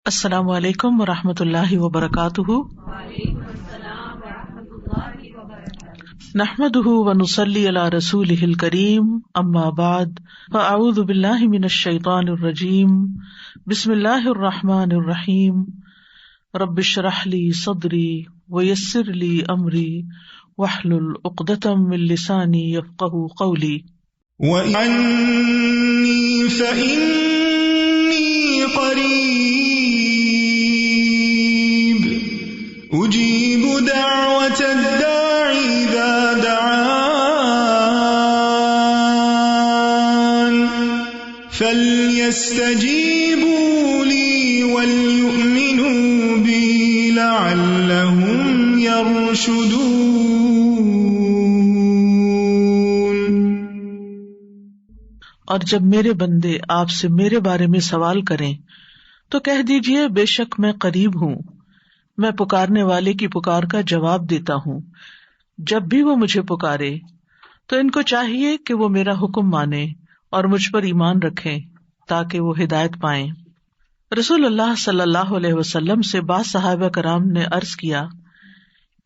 السلام علیکم ورحمۃ اللہ وبرکاتہ۔ نحمده ونصلی علی رسولہ الکریم، اما بعد فاعوذ باللہ من الشیطان الرجیم، بسم اللہ الرحمن الرحیم۔ رب اشرح لی صدری ویسر لی امری واحلل عقدۃ من لسانی یفقهوا قولی۔ وَإِنِّي فَإِنِّي قَرِيبٌ أُجِيبُ دَعْوَةَ الدَّاعِ إِذَا دَعَانِ فَلْيَسْتَجِيبُوا لِي وَلْيُؤْمِنُوا بِي لَعَلَّهُمْ يَرْشُدُونَ۔ اور جب میرے بندے آپ سے میرے بارے میں سوال کریں تو کہہ دیجئے بے شک میں قریب ہوں، میں پکارنے والے کی پکار کا جواب دیتا ہوں۔ جب بھی وہ مجھے پکارے تو ان کو چاہیے کہ وہ میرا حکم مانیں اور مجھ پر ایمان رکھیں تاکہ وہ ہدایت پائیں۔ رسول اللہ صلی اللہ علیہ وسلم سے بعض صحابہ کرام نے عرض کیا،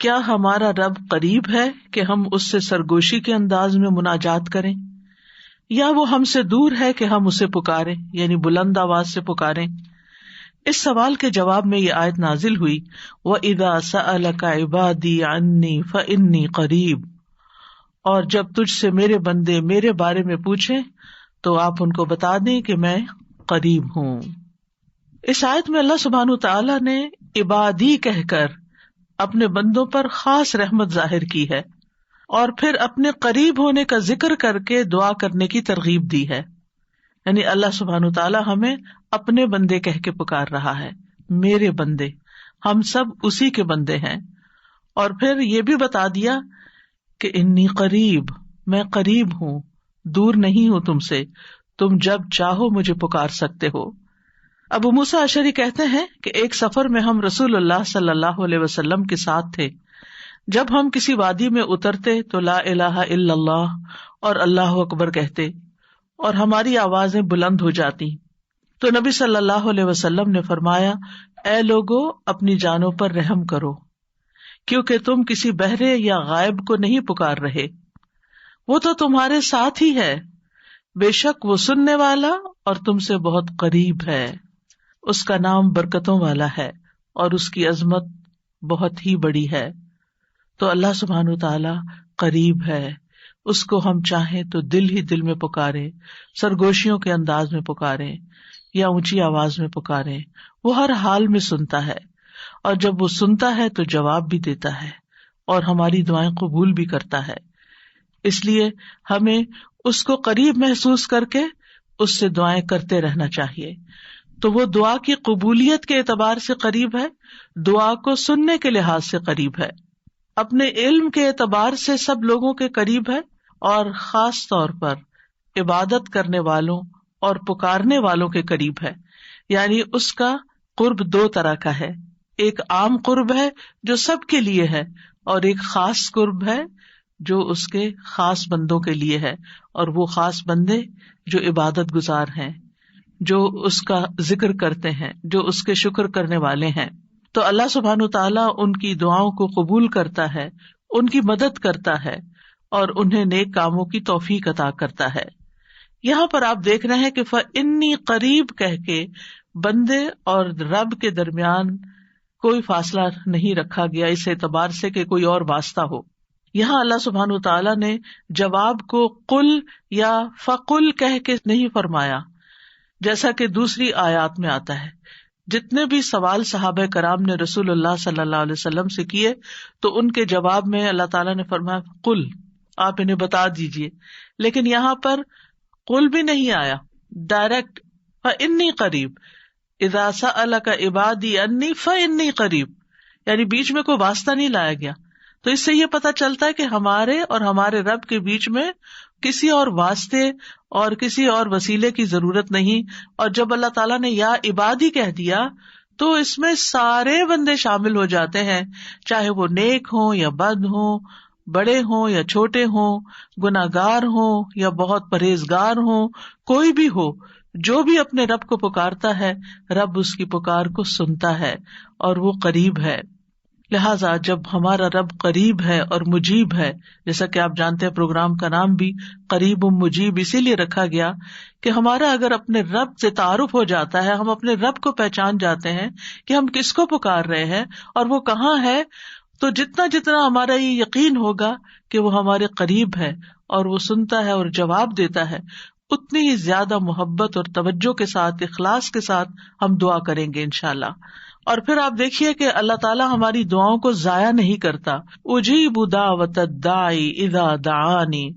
کیا ہمارا رب قریب ہے کہ ہم اس سے سرگوشی کے انداز میں مناجات کریں، یا وہ ہم سے دور ہے کہ ہم اسے پکاریں، یعنی بلند آواز سے پکاریں؟ اس سوال کے جواب میں یہ آیت نازل ہوئی، وَإِذَا سَأَلَكَ عِبَادِي عَنِّي فَإِنِّي قَرِيبٌ، اور جب تجھ سے میرے بندے میرے بارے میں پوچھیں تو آپ ان کو بتا دیں کہ میں قریب ہوں۔ اس آیت میں اللہ سبحانہ وتعالیٰ نے عبادی کہہ کر اپنے بندوں پر خاص رحمت ظاہر کی ہے، اور پھر اپنے قریب ہونے کا ذکر کر کے دعا کرنے کی ترغیب دی ہے۔ یعنی اللہ سبحانہ وتعالیٰ ہمیں اپنے بندے کہہ کے پکار رہا ہے، میرے بندے، ہم سب اسی کے بندے ہیں۔ اور پھر یہ بھی بتا دیا کہ انی قریب، میں قریب ہوں، دور نہیں ہوں تم سے، تم جب چاہو مجھے پکار سکتے ہو۔ ابو موسیٰ اشعری کہتے ہیں کہ ایک سفر میں ہم رسول اللہ صلی اللہ علیہ وسلم کے ساتھ تھے۔ جب ہم کسی وادی میں اترتے تو لا الہ الا اللہ اور اللہ اکبر کہتے اور ہماری آوازیں بلند ہو جاتی، تو نبی صلی اللہ علیہ وسلم نے فرمایا، اے لوگو اپنی جانوں پر رحم کرو، کیونکہ تم کسی بہرے یا غائب کو نہیں پکار رہے، وہ تو تمہارے ساتھ ہی ہے، بے شک وہ سننے والا اور تم سے بہت قریب ہے، اس کا نام برکتوں والا ہے اور اس کی عظمت بہت ہی بڑی ہے۔ تو اللہ سبحانہ وتعالی قریب ہے، اس کو ہم چاہیں تو دل ہی دل میں پکاریں، سرگوشیوں کے انداز میں پکاریں یا اونچی آواز میں پکاریں، وہ ہر حال میں سنتا ہے، اور جب وہ سنتا ہے تو جواب بھی دیتا ہے اور ہماری دعائیں قبول بھی کرتا ہے۔ اس لیے ہمیں اس کو قریب محسوس کر کے اس سے دعائیں کرتے رہنا چاہیے۔ تو وہ دعا کی قبولیت کے اعتبار سے قریب ہے، دعا کو سننے کے لحاظ سے قریب ہے، اپنے علم کے اعتبار سے سب لوگوں کے قریب ہے، اور خاص طور پر عبادت کرنے والوں اور پکارنے والوں کے قریب ہے۔ یعنی اس کا قرب دو طرح کا ہے، ایک عام قرب ہے جو سب کے لیے ہے، اور ایک خاص قرب ہے جو اس کے خاص بندوں کے لیے ہے، اور وہ خاص بندے جو عبادت گزار ہیں، جو اس کا ذکر کرتے ہیں، جو اس کے شکر کرنے والے ہیں۔ تو اللہ سبحانہ وتعالیٰ ان کی دعاؤں کو قبول کرتا ہے، ان کی مدد کرتا ہے اور انہیں نیک کاموں کی توفیق عطا کرتا ہے۔ یہاں پر آپ دیکھ رہے ہیں کہ فَإِنِّي قریب کہہ کے بندے اور رب کے درمیان کوئی فاصلہ نہیں رکھا گیا اس اعتبار سے کہ کوئی اور واسطہ ہو۔ یہاں اللہ سبحانہ وتعالیٰ نے جواب کو قل یا فقل کہہ کے نہیں فرمایا، جیسا کہ دوسری آیات میں آتا ہے۔ جتنے بھی سوال صحابہ کرام نے رسول اللہ صلی اللہ علیہ وسلم سے کیے تو ان کے جواب میں اللہ تعالیٰ نے فرمایا قل، آپ انہیں بتا دیجئے، لیکن یہاں پر قل بھی نہیں آیا، ڈائریکٹ فإنی قریب، اذا سألک عبادی انی فإنی قریب، یعنی بیچ میں کوئی واسطہ نہیں لایا گیا۔ تو اس سے یہ پتہ چلتا ہے کہ ہمارے اور ہمارے رب کے بیچ میں کسی اور واسطے اور کسی اور وسیلے کی ضرورت نہیں۔ اور جب اللہ تعالیٰ نے یا عبادی کہہ دیا تو اس میں سارے بندے شامل ہو جاتے ہیں، چاہے وہ نیک ہوں یا بد ہوں، بڑے ہوں یا چھوٹے ہوں، گناہگار ہوں یا بہت پرہیزگار ہوں، کوئی بھی ہو، جو بھی اپنے رب کو پکارتا ہے رب اس کی پکار کو سنتا ہے اور وہ قریب ہے. لہٰذا جب ہمارا رب قریب ہے اور مجیب ہے، جیسا کہ آپ جانتے ہیں پروگرام کا نام بھی قریب مجیب اسی لیے رکھا گیا کہ ہمارا اگر اپنے رب سے تعارف ہو جاتا ہے، ہم اپنے رب کو پہچان جاتے ہیں کہ ہم کس کو پکار رہے ہیں اور وہ کہاں ہے، تو جتنا جتنا ہمارا یہ یقین ہوگا کہ وہ ہمارے قریب ہے اور وہ سنتا ہے اور جواب دیتا ہے، اتنی ہی زیادہ محبت اور توجہ کے ساتھ، اخلاص کے ساتھ ہم دعا کریں گے انشاءاللہ. اور پھر آپ دیکھیے کہ اللہ تعالیٰ ہماری دعاؤں کو ضائع نہیں کرتا. اجیب دعوت الداعی اذا دعانی،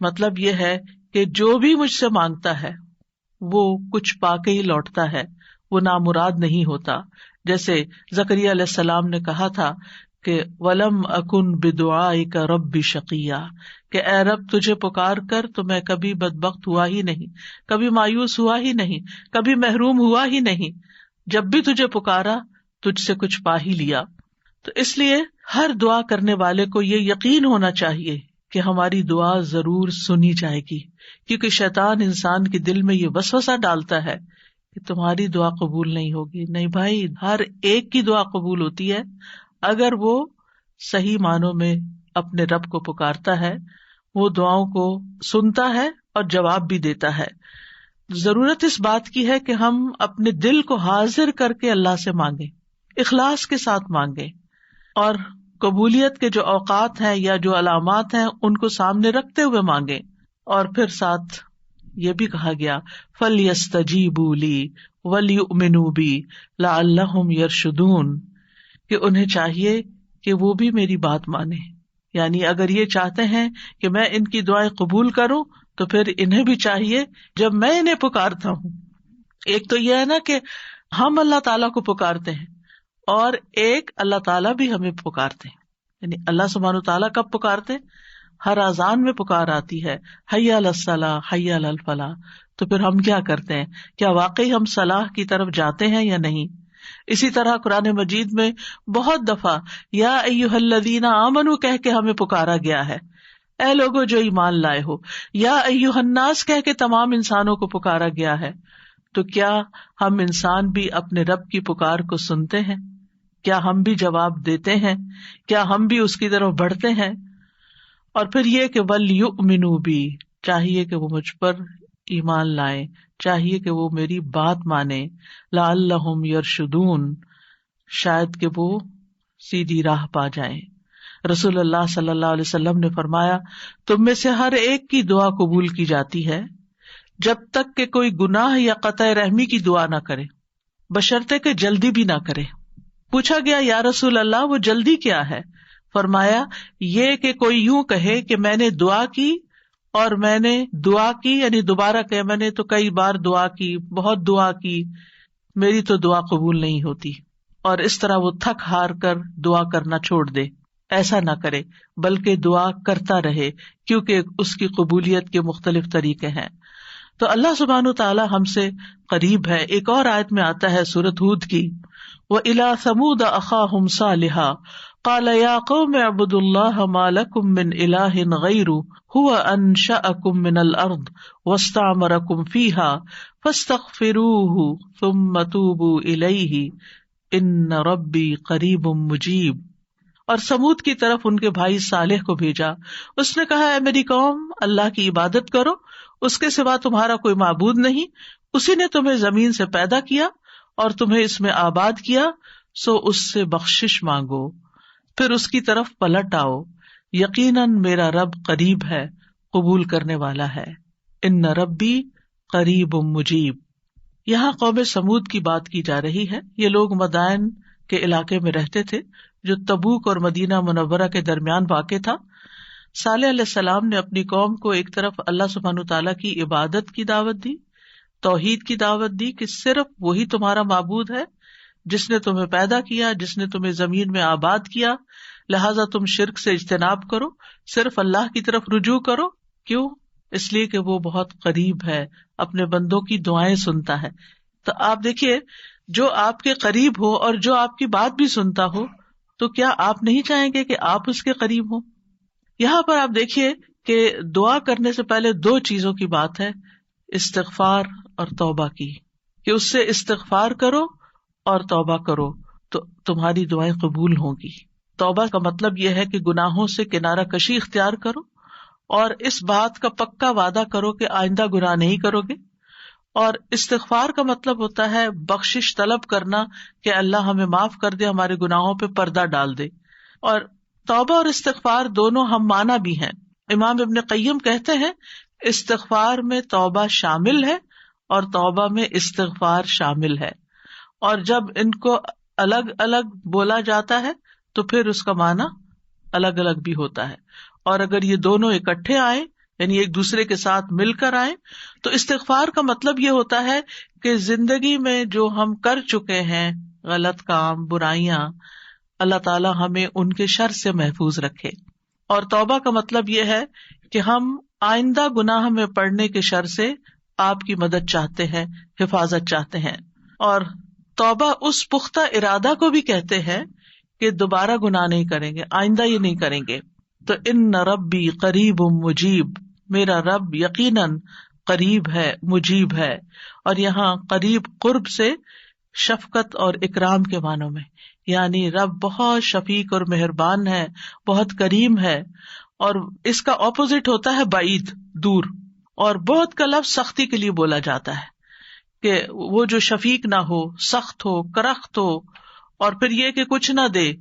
مطلب یہ ہے کہ جو بھی مجھ سے مانگتا ہے وہ کچھ پا کے ہی لوٹتا ہے، وہ نامراد نہیں ہوتا. جیسے زکریا علیہ السلام نے کہا تھا کہ وَلَمْ أَكُنْ بِدُعَائِكَ رَبِّ شَقِيًّا، کہ اے رب تجھے پکار کر تو میں کبھی بدبخت ہوا ہی نہیں، کبھی مایوس ہوا ہی نہیں، کبھی محروم ہوا ہی نہیں. جب بھی تجھے پکارا تجھ سے کچھ پا ہی لیا. تو اس لیے ہر دعا کرنے والے کو یہ یقین ہونا چاہیے کہ ہماری دعا ضرور سنی جائے گی، کیونکہ شیطان انسان کے دل میں یہ وسوسہ ڈالتا ہے کہ تمہاری دعا قبول نہیں ہوگی. نہیں بھائی، ہر ایک کی دعا قبول ہوتی ہے اگر وہ صحیح معنوں میں اپنے رب کو پکارتا ہے، وہ دعاؤں کو سنتا ہے اور جواب بھی دیتا ہے. ضرورت اس بات کی ہے کہ ہم اپنے دل کو حاضر کر کے اللہ سے مانگیں، اخلاص کے ساتھ مانگیں، اور قبولیت کے جو اوقات ہیں یا جو علامات ہیں ان کو سامنے رکھتے ہوئے مانگیں. اور پھر ساتھ یہ بھی کہا گیا فَلْيَسْتَجِيبُوا لِي وَلْيُؤْمِنُوا بِي لَعَلَّهُمْ يَرْشُدُونَ، کہ انہیں چاہیے کہ وہ بھی میری بات مانیں. یعنی اگر یہ چاہتے ہیں کہ میں ان کی دعائیں قبول کروں تو پھر انہیں بھی چاہیے جب میں انہیں پکارتا ہوں. ایک تو یہ ہے نا کہ ہم اللہ تعالیٰ کو پکارتے ہیں، اور ایک اللہ تعالیٰ بھی ہمیں پکارتے ہیں. یعنی اللہ سبحانہ تعالیٰ کب پکارتے؟ ہر اذان میں پکار آتی ہے، حی علی الصلاۃ حی علی الفلاح. تو پھر ہم کیا کرتے ہیں؟ کیا واقعی ہم صلاح کی طرف جاتے ہیں یا نہیں؟ اسی طرح قرآن مجید میں بہت دفعہ یا ایھا الذین آمنوا کہہ کے ہمیں پکارا گیا ہے، اے لوگو جو ایمان لائے ہو. یا ایھا الناس کہہ کے تمام انسانوں کو پکارا گیا ہے. تو کیا ہم انسان بھی اپنے رب کی پکار کو سنتے ہیں؟ کیا ہم بھی جواب دیتے ہیں؟ کیا ہم بھی اس کی طرف بڑھتے ہیں؟ اور پھر یہ کہ وَلْيُؤْمِنُوا بِي، چاہیے کہ وہ مجھ پر ایمان لائیں، چاہیے کہ وہ میری بات مانیں. لَعَلَّهُمْ يَرْشُدُونَ، شاید کہ وہ سیدھی راہ پا جائیں. رسول اللہ صلی اللہ علیہ وسلم نے فرمایا تم میں سے ہر ایک کی دعا قبول کی جاتی ہے جب تک کہ کوئی گناہ یا قطع رحمی کی دعا نہ کرے، بشرطے کہ جلدی بھی نہ کرے. پوچھا گیا یا رسول اللہ وہ جلدی کیا ہے؟ فرمایا یہ کہ کوئی یوں کہے کہ میں نے دعا کی اور میں نے دعا کی، یعنی دوبارہ کہ میں نے تو کئی بار دعا کی، بہت دعا کی، میری تو دعا قبول نہیں ہوتی، اور اس طرح وہ تھک ہار کر دعا کرنا چھوڑ دے. ایسا نہ کرے بلکہ دعا کرتا رہے، کیونکہ اس کی قبولیت کے مختلف طریقے ہیں. تو اللہ سبحانہ تعالیٰ ہم سے قریب ہے. ایک اور آیت میں آتا ہے سورۃ ہود کی، وَإِلَىٰ ثَمُودَ أَخَاهُمْ صَالِحًا قَالَ يَا قَوْمِ اعْبُدُوا اللَّهَ مَا لَكُم مِّنْ إِلَٰهٍ غَيْرُهُ هُوَ أَنشَأَكُم مِّنَ الْأَرْضِ وَاسْتَعْمَرَكُم فِيهَا فَاسْتَغْفِرُوهُ ثُمَّ تُوبُوا إِلَيْهِ إِنَّ رَبِّي قَرِيبٌ مُّجِيبٌ. اور سمود کی طرف ان کے بھائی صالح کو بھیجا. اس نے کہا اے میری قوم، اللہ کی عبادت کرو، اس کے سوا تمہارا کوئی معبود نہیں. اسی نے تمہیں زمین سے پیدا کیا اور تمہیں اس میں آباد کیا، سو اس سے بخشش مانگو، پھر اس کی طرف پلٹ آؤ. یقیناً میرا رب قریب ہے، قبول کرنے والا ہے. ان ربی قریب مجیب. یہاں قوم سمود کی بات کی جا رہی ہے. یہ لوگ مدائن کے علاقے میں رہتے تھے جو تبوک اور مدینہ منورہ کے درمیان واقع تھا. صالح علیہ السلام نے اپنی قوم کو ایک طرف اللہ سبحانہ تعالیٰ کی عبادت کی دعوت دی، توحید کی دعوت دی کہ صرف وہی تمہارا معبود ہے جس نے تمہیں پیدا کیا، جس نے تمہیں زمین میں آباد کیا، لہٰذا تم شرک سے اجتناب کرو، صرف اللہ کی طرف رجوع کرو. کیوں؟ اس لیے کہ وہ بہت قریب ہے، اپنے بندوں کی دعائیں سنتا ہے. تو آپ دیکھیے، جو آپ کے قریب ہو اور جو آپ کی بات بھی سنتا ہو، تو کیا آپ نہیں چاہیں گے کہ آپ اس کے قریب ہوں؟ یہاں پر آپ دیکھیے کہ دعا کرنے سے پہلے دو چیزوں کی بات ہے، استغفار اور توبہ کی کہ اس سے استغفار کرو اور توبہ کرو تو تمہاری دعائیں قبول ہوں گی. توبہ کا مطلب یہ ہے کہ گناہوں سے کنارہ کشی اختیار کرو اور اس بات کا پکا وعدہ کرو کہ آئندہ گناہ نہیں کرو گے. اور استغفار کا مطلب ہوتا ہے بخشش طلب کرنا کہ اللہ ہمیں معاف کر دے، ہمارے گناہوں پہ پردہ ڈال دے. اور توبہ اور استغفار دونوں ہم معنی بھی ہیں. امام ابن قیم کہتے ہیں استغفار میں توبہ شامل ہے اور توبہ میں استغفار شامل ہے، اور جب ان کو الگ الگ بولا جاتا ہے تو پھر اس کا معنی الگ الگ بھی ہوتا ہے. اور اگر یہ دونوں اکٹھے آئیں یعنی ایک دوسرے کے ساتھ مل کر آئیں تو استغفار کا مطلب یہ ہوتا ہے کہ زندگی میں جو ہم کر چکے ہیں غلط کام، برائیاں، اللہ تعالی ہمیں ان کے شر سے محفوظ رکھے. اور توبہ کا مطلب یہ ہے کہ ہم آئندہ گناہ میں پڑنے کے شر سے آپ کی مدد چاہتے ہیں، حفاظت چاہتے ہیں. اور توبہ اس پختہ ارادہ کو بھی کہتے ہیں کہ دوبارہ گناہ نہیں کریں گے، آئندہ یہ نہیں کریں گے. تو ان ربی قریب مجیب، میرا رب یقیناً قریب ہے، مجیب ہے. اور یہاں قریب قرب سے شفقت اور اکرام کے معنوں میں، یعنی رب بہت شفیق اور مہربان ہے، بہت کریم ہے. اور اس کا اپوزٹ ہوتا ہے بعید، دور. اور بہت کا لفظ سختی کے لیے بولا جاتا ہے کہ وہ جو شفیق نہ ہو، سخت ہو، کرخت ہو، اور پھر یہ کہ کچھ نہ دے.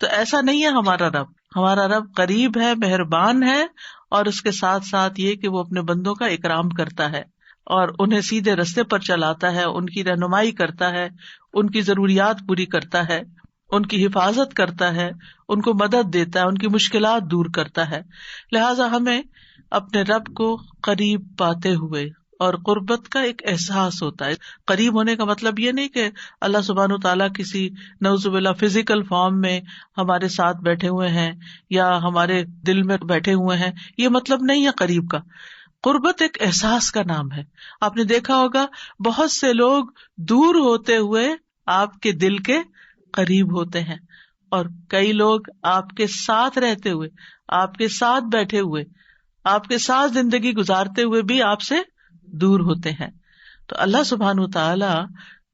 تو ایسا نہیں ہے ہمارا رب. ہمارا رب قریب ہے، مہربان ہے، اور اس کے ساتھ ساتھ یہ کہ وہ اپنے بندوں کا اکرام کرتا ہے اور انہیں سیدھے رستے پر چلاتا ہے، ان کی رہنمائی کرتا ہے، ان کی ضروریات پوری کرتا ہے، ان کی حفاظت کرتا ہے، ان کو مدد دیتا ہے، ان کی مشکلات دور کرتا ہے. لہٰذا ہمیں اپنے رب کو قریب پاتے ہوئے، اور قربت کا ایک احساس ہوتا ہے. قریب ہونے کا مطلب یہ نہیں کہ اللہ سبحانہ و تعالیٰ کسی نعوذ باللہ فزیکل فارم میں ہمارے ساتھ بیٹھے ہوئے ہیں یا ہمارے دل میں بیٹھے ہوئے ہیں، یہ مطلب نہیں ہے قریب کا. قربت ایک احساس کا نام ہے. آپ نے دیکھا ہوگا بہت سے لوگ دور ہوتے ہوئے آپ کے دل کے قریب ہوتے ہیں، اور کئی لوگ آپ کے ساتھ رہتے ہوئے، آپ کے ساتھ بیٹھے ہوئے، آپ کے ساتھ زندگی گزارتے ہوئے بھی آپ سے دور ہوتے ہیں. تو اللہ سبحانہ وتعالی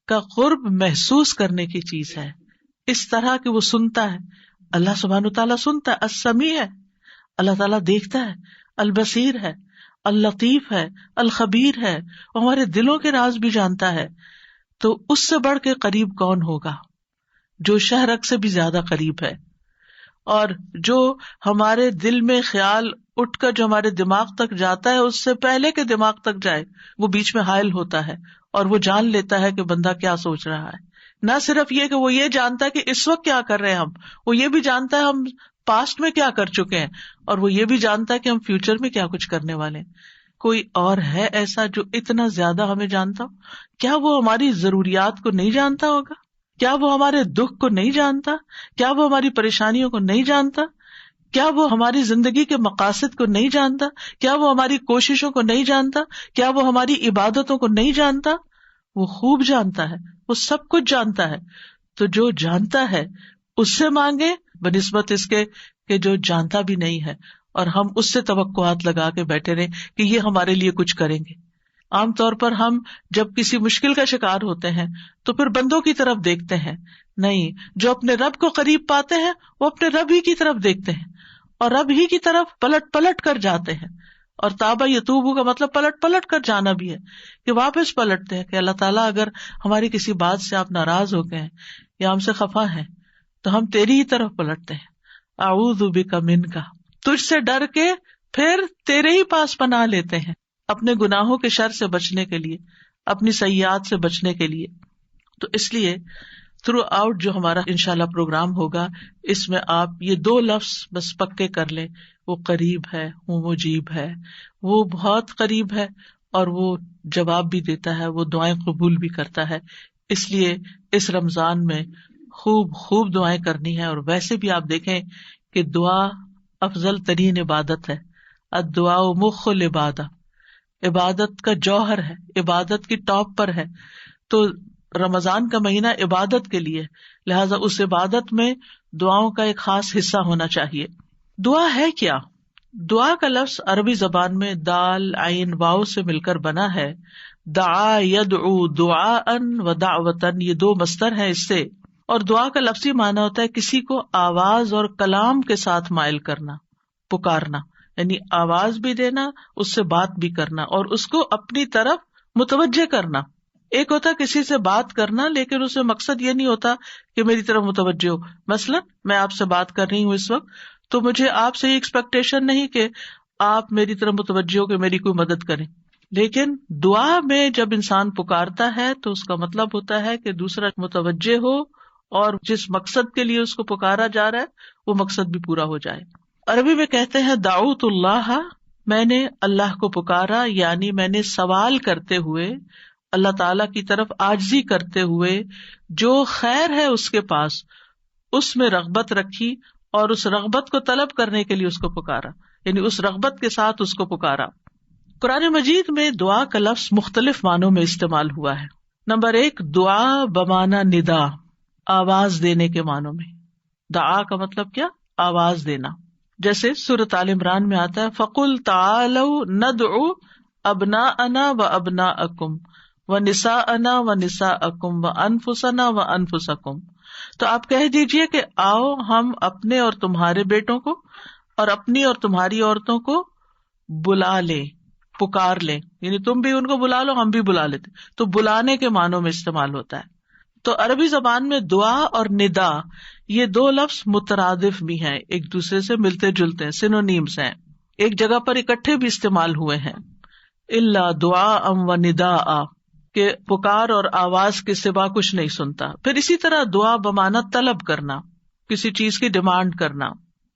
کا قرب محسوس کرنے کی چیز ہے، اس طرح کہ وہ سنتا ہے. اللہ سبحانہ وتعالی سنتا ہے، السمیع ہے، اللہ تعالیٰ دیکھتا ہے، البصیر ہے، اللطیف ہے، الخبیر ہے، وہ ہمارے دلوں کے راز بھی جانتا ہے. تو اس سے بڑھ کے قریب کون ہوگا جو شہرک سے بھی زیادہ قریب ہے، اور جو ہمارے دل میں خیال اٹھ کر جو ہمارے دماغ تک جاتا ہے اس سے پہلے کہ دماغ تک جائے وہ بیچ میں حائل ہوتا ہے اور وہ جان لیتا ہے کہ بندہ کیا سوچ رہا ہے. نہ صرف یہ کہ وہ یہ جانتا ہے کہ اس وقت کیا کر رہے ہیں ہم، وہ یہ بھی جانتا ہے ہم پاسٹ میں کیا کر چکے ہیں، اور وہ یہ بھی جانتا ہے کہ ہم فیوچر میں کیا کچھ کرنے والے ہیں. کوئی اور ہے ایسا جو اتنا زیادہ ہمیں جانتا ہو؟ کیا وہ ہماری ضروریات کو نہیں جانتا ہوگا؟ کیا وہ ہمارے دکھ کو نہیں جانتا؟ کیا وہ ہماری پریشانیوں کو نہیں جانتا؟ کیا وہ ہماری زندگی کے مقاصد کو نہیں جانتا؟ کیا وہ ہماری کوششوں کو نہیں جانتا؟ کیا وہ ہماری عبادتوں کو نہیں جانتا؟ وہ خوب جانتا ہے، وہ سب کچھ جانتا ہے. تو جو جانتا ہے اس سے مانگے بنسبت اس کے کہ جو جانتا بھی نہیں ہے اور ہم اس سے توقعات لگا کے بیٹھے رہیں کہ یہ ہمارے لیے کچھ کریں گے. عام طور پر ہم جب کسی مشکل کا شکار ہوتے ہیں تو پھر بندوں کی طرف دیکھتے ہیں، نہیں، جو اپنے رب کو قریب پاتے ہیں وہ اپنے رب ہی کی طرف دیکھتے ہیں اور رب ہی کی طرف پلٹ پلٹ کر جاتے ہیں. اور تابا یتوبو کا مطلب پلٹ پلٹ کر جانا بھی ہے، کہ واپس پلٹتے ہیں کہ اللہ تعالیٰ اگر ہماری کسی بات سے آپ ناراض ہو گئے ہیں یا ہم سے خفا ہیں تو ہم تیری ہی طرف پلٹتے ہیں. اعوذ بک منک، تجھ سے ڈر کے پھر تیرے ہی پاس پناہ لیتے ہیں، اپنے گناہوں کے شر سے بچنے کے لیے، اپنی سیئات سے بچنے کے لیے. تو اس لیے تھرو آؤٹ جو ہمارا انشاءاللہ پروگرام ہوگا اس میں آپ یہ 2 لفظ بس پکے کر لیں، وہ قریب ہے، وہ مجیب ہے. وہ بہت قریب ہے اور وہ جواب بھی دیتا ہے، وہ دعائیں قبول بھی کرتا ہے. اس لیے اس رمضان میں خوب خوب دعائیں کرنی ہے. اور ویسے بھی آپ دیکھیں کہ دعا افضل ترین عبادت ہے. الدعاء مخ العبادہ، عبادت کا جوہر ہے، عبادت کی ٹاپ پر ہے. تو رمضان کا مہینہ عبادت کے لیے، لہٰذا اس عبادت میں دعاؤں کا ایک خاص حصہ ہونا چاہیے. دعا ہے کیا؟ دعا کا لفظ عربی زبان میں دال عین واؤ سے مل کر بنا ہے. دعا یدعو دعاء و دعوتن، یہ دو مصدر ہیں اس سے. اور دعا کا لفظی معنی ہوتا ہے کسی کو آواز اور کلام کے ساتھ مائل کرنا، پکارنا، یعنی آواز بھی دینا، اس سے بات بھی کرنا اور اس کو اپنی طرف متوجہ کرنا. ایک ہوتا ہے کسی سے بات کرنا لیکن اس میں مقصد یہ نہیں ہوتا کہ میری طرف متوجہ ہو. مثلا میں آپ سے بات کر رہی ہوں اس وقت، تو مجھے آپ سے یہ ایکسپیکٹیشن نہیں کہ آپ میری طرف متوجہ ہو کہ میری کوئی مدد کریں. لیکن دعا میں جب انسان پکارتا ہے تو اس کا مطلب ہوتا ہے کہ دوسرا متوجہ ہو اور جس مقصد کے لیے اس کو پکارا جا رہا ہے وہ مقصد بھی پورا ہو جائے. عربی میں کہتے ہیں دعوت اللہ، میں نے اللہ کو پکارا، یعنی میں نے سوال کرتے ہوئے، اللہ تعالی کی طرف عاجزی کرتے ہوئے، جو خیر ہے اس کے پاس اس میں رغبت رکھی اور اس رغبت کو طلب کرنے کے لیے اس کو پکارا، یعنی اس رغبت کے ساتھ اس کو پکارا. قرآن مجید میں دعا کا لفظ مختلف معنوں میں استعمال ہوا ہے. نمبر 1، دعا بمعنی ندا، آواز دینے کے معنوں میں. دعا کا مطلب کیا؟ آواز دینا. جیسے سورۃ آل عمران میں آتا ہے فَقُلْ تَعَالَوْا نَدْعُ أَبْنَاءَنَا وَأَبْنَاءَكُمْ وَنِسَاءَنَا وَنِسَاءَكُمْ وَأَنفُسَنَا وَأَنفُسَكُمْ. تو آپ کہہ دیجئے کہ آؤ ہم اپنے اور تمہارے بیٹوں کو اور اپنی اور تمہاری عورتوں کو بلا لیں، پکار لیں، یعنی تم بھی ان کو بلا لو، ہم بھی بلا لیتے. تو بلانے کے معنوں میں استعمال ہوتا ہے. تو عربی زبان میں دعا اور ندا یہ دو لفظ مترادف بھی ہیں، ایک دوسرے سے ملتے جلتے ہیں، سینونیمز ہیں، ایک جگہ پر اکٹھے بھی استعمال ہوئے ہیں. الا دعاء و نداء، کہ پکار اور آواز کے سوا کچھ نہیں سنتا. پھر اسی طرح دعا بمعنی طلب کرنا، کسی چیز کی ڈیمانڈ کرنا.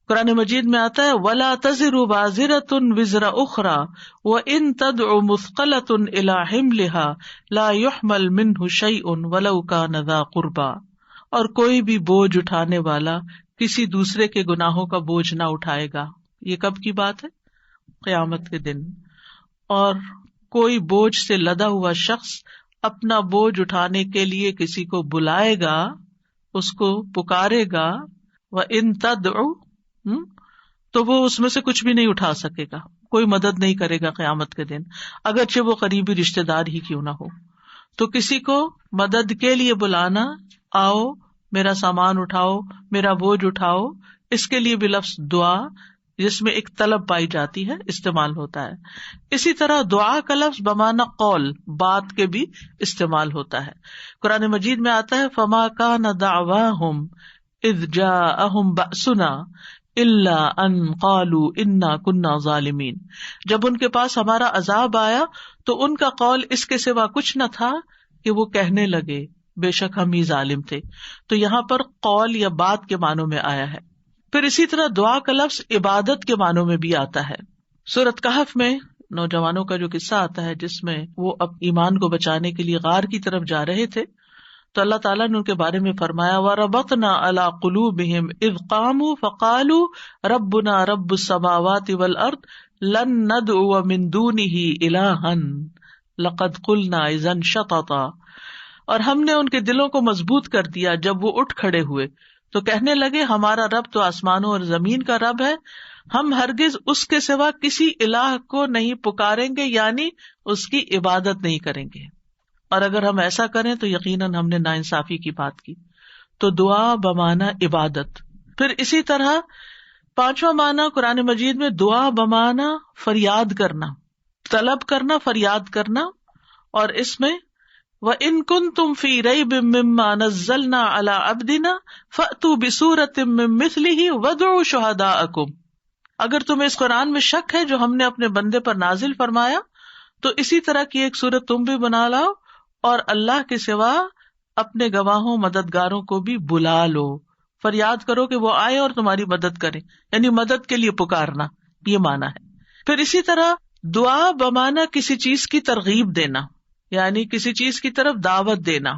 قرآن مجید میں آتا ہے وَلَا تَزِرُ وَازِرَةٌ وِزْرَ أُخْرَى وَإِن تَدْعُ مُثْقَلَةٌ إِلَىٰ حِمْلِهَا لَا يُحْمَلْ مِنْهُ شَيْءٌ وَلَوْ كَانَ ذَا قُرْبَىٰ. اور کوئی بھی بوجھ اٹھانے والا کسی دوسرے کے گناہوں کا بوجھ نہ اٹھائے گا. یہ کب کی بات ہے؟ قیامت کے دن. اور کوئی بوجھ سے لدا ہوا شخص اپنا بوجھ اٹھانے کے لیے کسی کو بلائے گا، اس کو پکارے گا، وَإِن تَدْعُ، تو وہ اس میں سے کچھ بھی نہیں اٹھا سکے گا، کوئی مدد نہیں کرے گا قیامت کے دن، اگرچہ وہ قریبی رشتہ دار ہی کیوں نہ ہو. تو کسی کو مدد کے لیے بلانا، آؤ میرا سامان اٹھاؤ، میرا بوجھ اٹھاؤ، اس کے لیے بھی لفظ دعا جس میں ایک طلب پائی جاتی ہے استعمال ہوتا ہے. اسی طرح دعا کا لفظ بمعنی قول، بات کے بھی استعمال ہوتا ہے. قرآن مجید میں آتا ہے فَمَا كَانَ دَعْوَاهُمْ إِذْ جَاءَهُمْ بَأْسُنَا إِلَّا أَن قَالُوا إِنَّا كُنَّا ظَالِمِينَ. جب ان کے پاس ہمارا عذاب آیا تو ان کا قول اس کے سوا کچھ نہ تھا کہ وہ کہنے لگے بے شک ہم ہی ظالم تھے. تو یہاں پر قول یا بات کے معنوں میں آیا ہے. پھر اسی طرح دعا کا لفظ عبادت کے معنوں میں بھی آتا ہے. سورۃ کہف میں نوجوانوں کا جو قصہ آتا ہے جس میں وہ اب ایمان کو بچانے کے لیے غار کی طرف جا رہے تھے، تو اللہ تعالیٰ نے ان کے بارے میں فرمایا وَرَبَطْنَا عَلَىٰ قُلُوبِهِمْ إِذْ قَامُوا فَقَالُوا رَبُّنَا رَبُّ السَّمَاوَاتِ وَالْأَرْضِ لَن نَّدْعُوَ مِن دُونِهِ إِلَٰهًا لَقَدْ قُلْنَا إِذًا شَطَطًا. اور ہم نے ان کے دلوں کو مضبوط کر دیا جب وہ اٹھ کھڑے ہوئے تو کہنے لگے ہمارا رب تو آسمانوں اور زمین کا رب ہے، ہم ہرگز اس کے سوا کسی الہ کو نہیں پکاریں گے، یعنی اس کی عبادت نہیں کریں گے. اور اگر ہم ایسا کریں تو یقیناً ہم نے ناانصافی کی بات کی. تو دعا بمعنی عبادت. پھر اسی طرح پانچواں معنی قرآن مجید میں دعا بمعنی فریاد کرنا، طلب کرنا، فریاد کرنا. اور اس میں وَإِن كُنتُمْ فِي رَيْبٍ مِّمَّا نَزَّلْنَا عَلَىٰ عَبْدِنَا فَأْتُوا بِسُورَةٍ مِّن مِّثْلِهِ وَادْعُوا شُهَدَاءَكُمْ. اگر تمہیں اس قرآن میں شک ہے جو ہم نے اپنے بندے پر نازل فرمایا تو اسی طرح کی ایک سورت تم بھی بنا لاؤ اور اللہ کے سوا اپنے گواہوں مددگاروں کو بھی بلا لو. فریاد کرو کہ وہ آئے اور تمہاری مدد کریں، یعنی مدد کے لیے پکارنا، یہ معنی ہے. پھر اسی طرح دعا بمعنی کسی چیز کی ترغیب دینا، یعنی کسی چیز کی طرف دعوت دینا.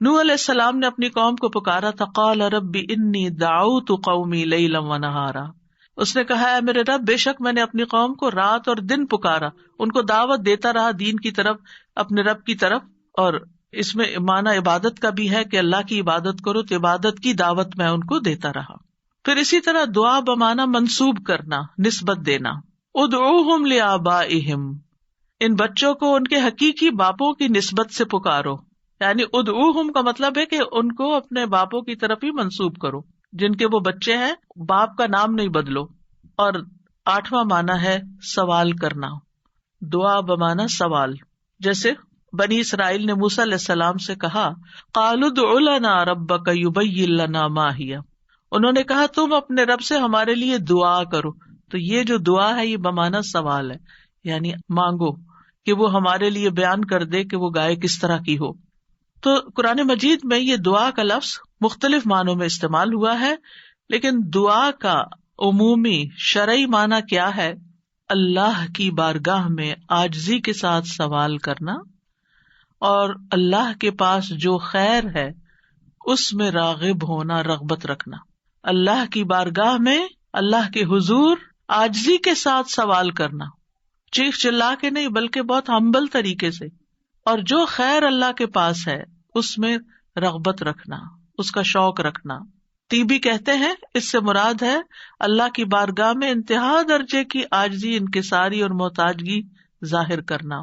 نوح علیہ السلام نے اپنی قوم کو پکارا تھا قال رب انی دعوت قومی لیلا ونہارا. اس نے کہا ہے میرے رب بے شک میں نے اپنی قوم کو رات اور دن پکارا، ان کو دعوت دیتا رہا دین کی طرف، اپنے رب کی طرف. اور اس میں معنی عبادت کا بھی ہے کہ اللہ کی عبادت کرو، تو عبادت کی دعوت میں ان کو دیتا رہا. پھر اسی طرح دعا بمعنی منسوب کرنا، نسبت دینا. ادعوہم لآبائہم، ان بچوں کو ان کے حقیقی باپوں کی نسبت سے پکارو، یعنی ادعوہم کا مطلب ہے کہ ان کو اپنے باپوں کی طرف ہی منسوب کرو، جن کے وہ بچے ہیں باپ کا نام نہیں بدلو۔ اور 8واں معنی ہے سوال کرنا، دعا بمعنی سوال، جیسے بنی اسرائیل نے موسیٰ علیہ السلام سے کہا قالوا ادع لنا ربک یبین لنا ما ہی، انہوں نے کہا تم اپنے رب سے ہمارے لیے دعا کرو۔ تو یہ جو دعا ہے یہ بمعنی سوال ہے، یعنی مانگو کہ وہ ہمارے لیے بیان کر دے کہ وہ گائے کس طرح کی ہو۔ تو قرآن مجید میں یہ دعا کا لفظ مختلف معنوں میں استعمال ہوا ہے، لیکن دعا کا عمومی شرعی معنی کیا ہے؟ اللہ کی بارگاہ میں عاجزی کے ساتھ سوال کرنا اور اللہ کے پاس جو خیر ہے اس میں راغب ہونا، رغبت رکھنا۔ اللہ کی بارگاہ میں اللہ کے حضور عاجزی کے ساتھ سوال کرنا، چیخ چلا کے نہیں بلکہ بہت ہمبل طریقے سے، اور جو خیر اللہ کے پاس ہے اس میں رغبت رکھنا، اس کا شوق رکھنا۔ طیبی کہتے ہیں اس سے مراد ہے اللہ کی بارگاہ میں انتہا درجے کی عاجزی، انکساری اور محتاجگی ظاہر کرنا۔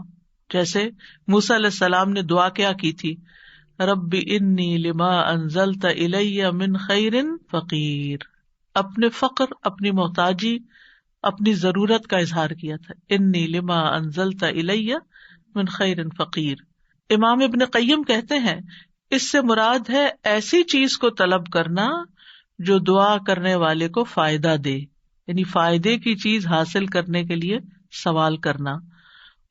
جیسے موسیٰ علیہ السلام نے دعا کیا کی تھی، رب انی لما انزلت الی من خیر فقیر، اپنے فقر، اپنی محتاجی، اپنی ضرورت کا اظہار کیا تھا، انی لما انزلت الی من خیر فقیر۔ امام ابن قیم کہتے ہیں اس سے مراد ہے ایسی چیز کو طلب کرنا جو دعا کرنے والے کو فائدہ دے، یعنی فائدے کی چیز حاصل کرنے کے لیے سوال کرنا،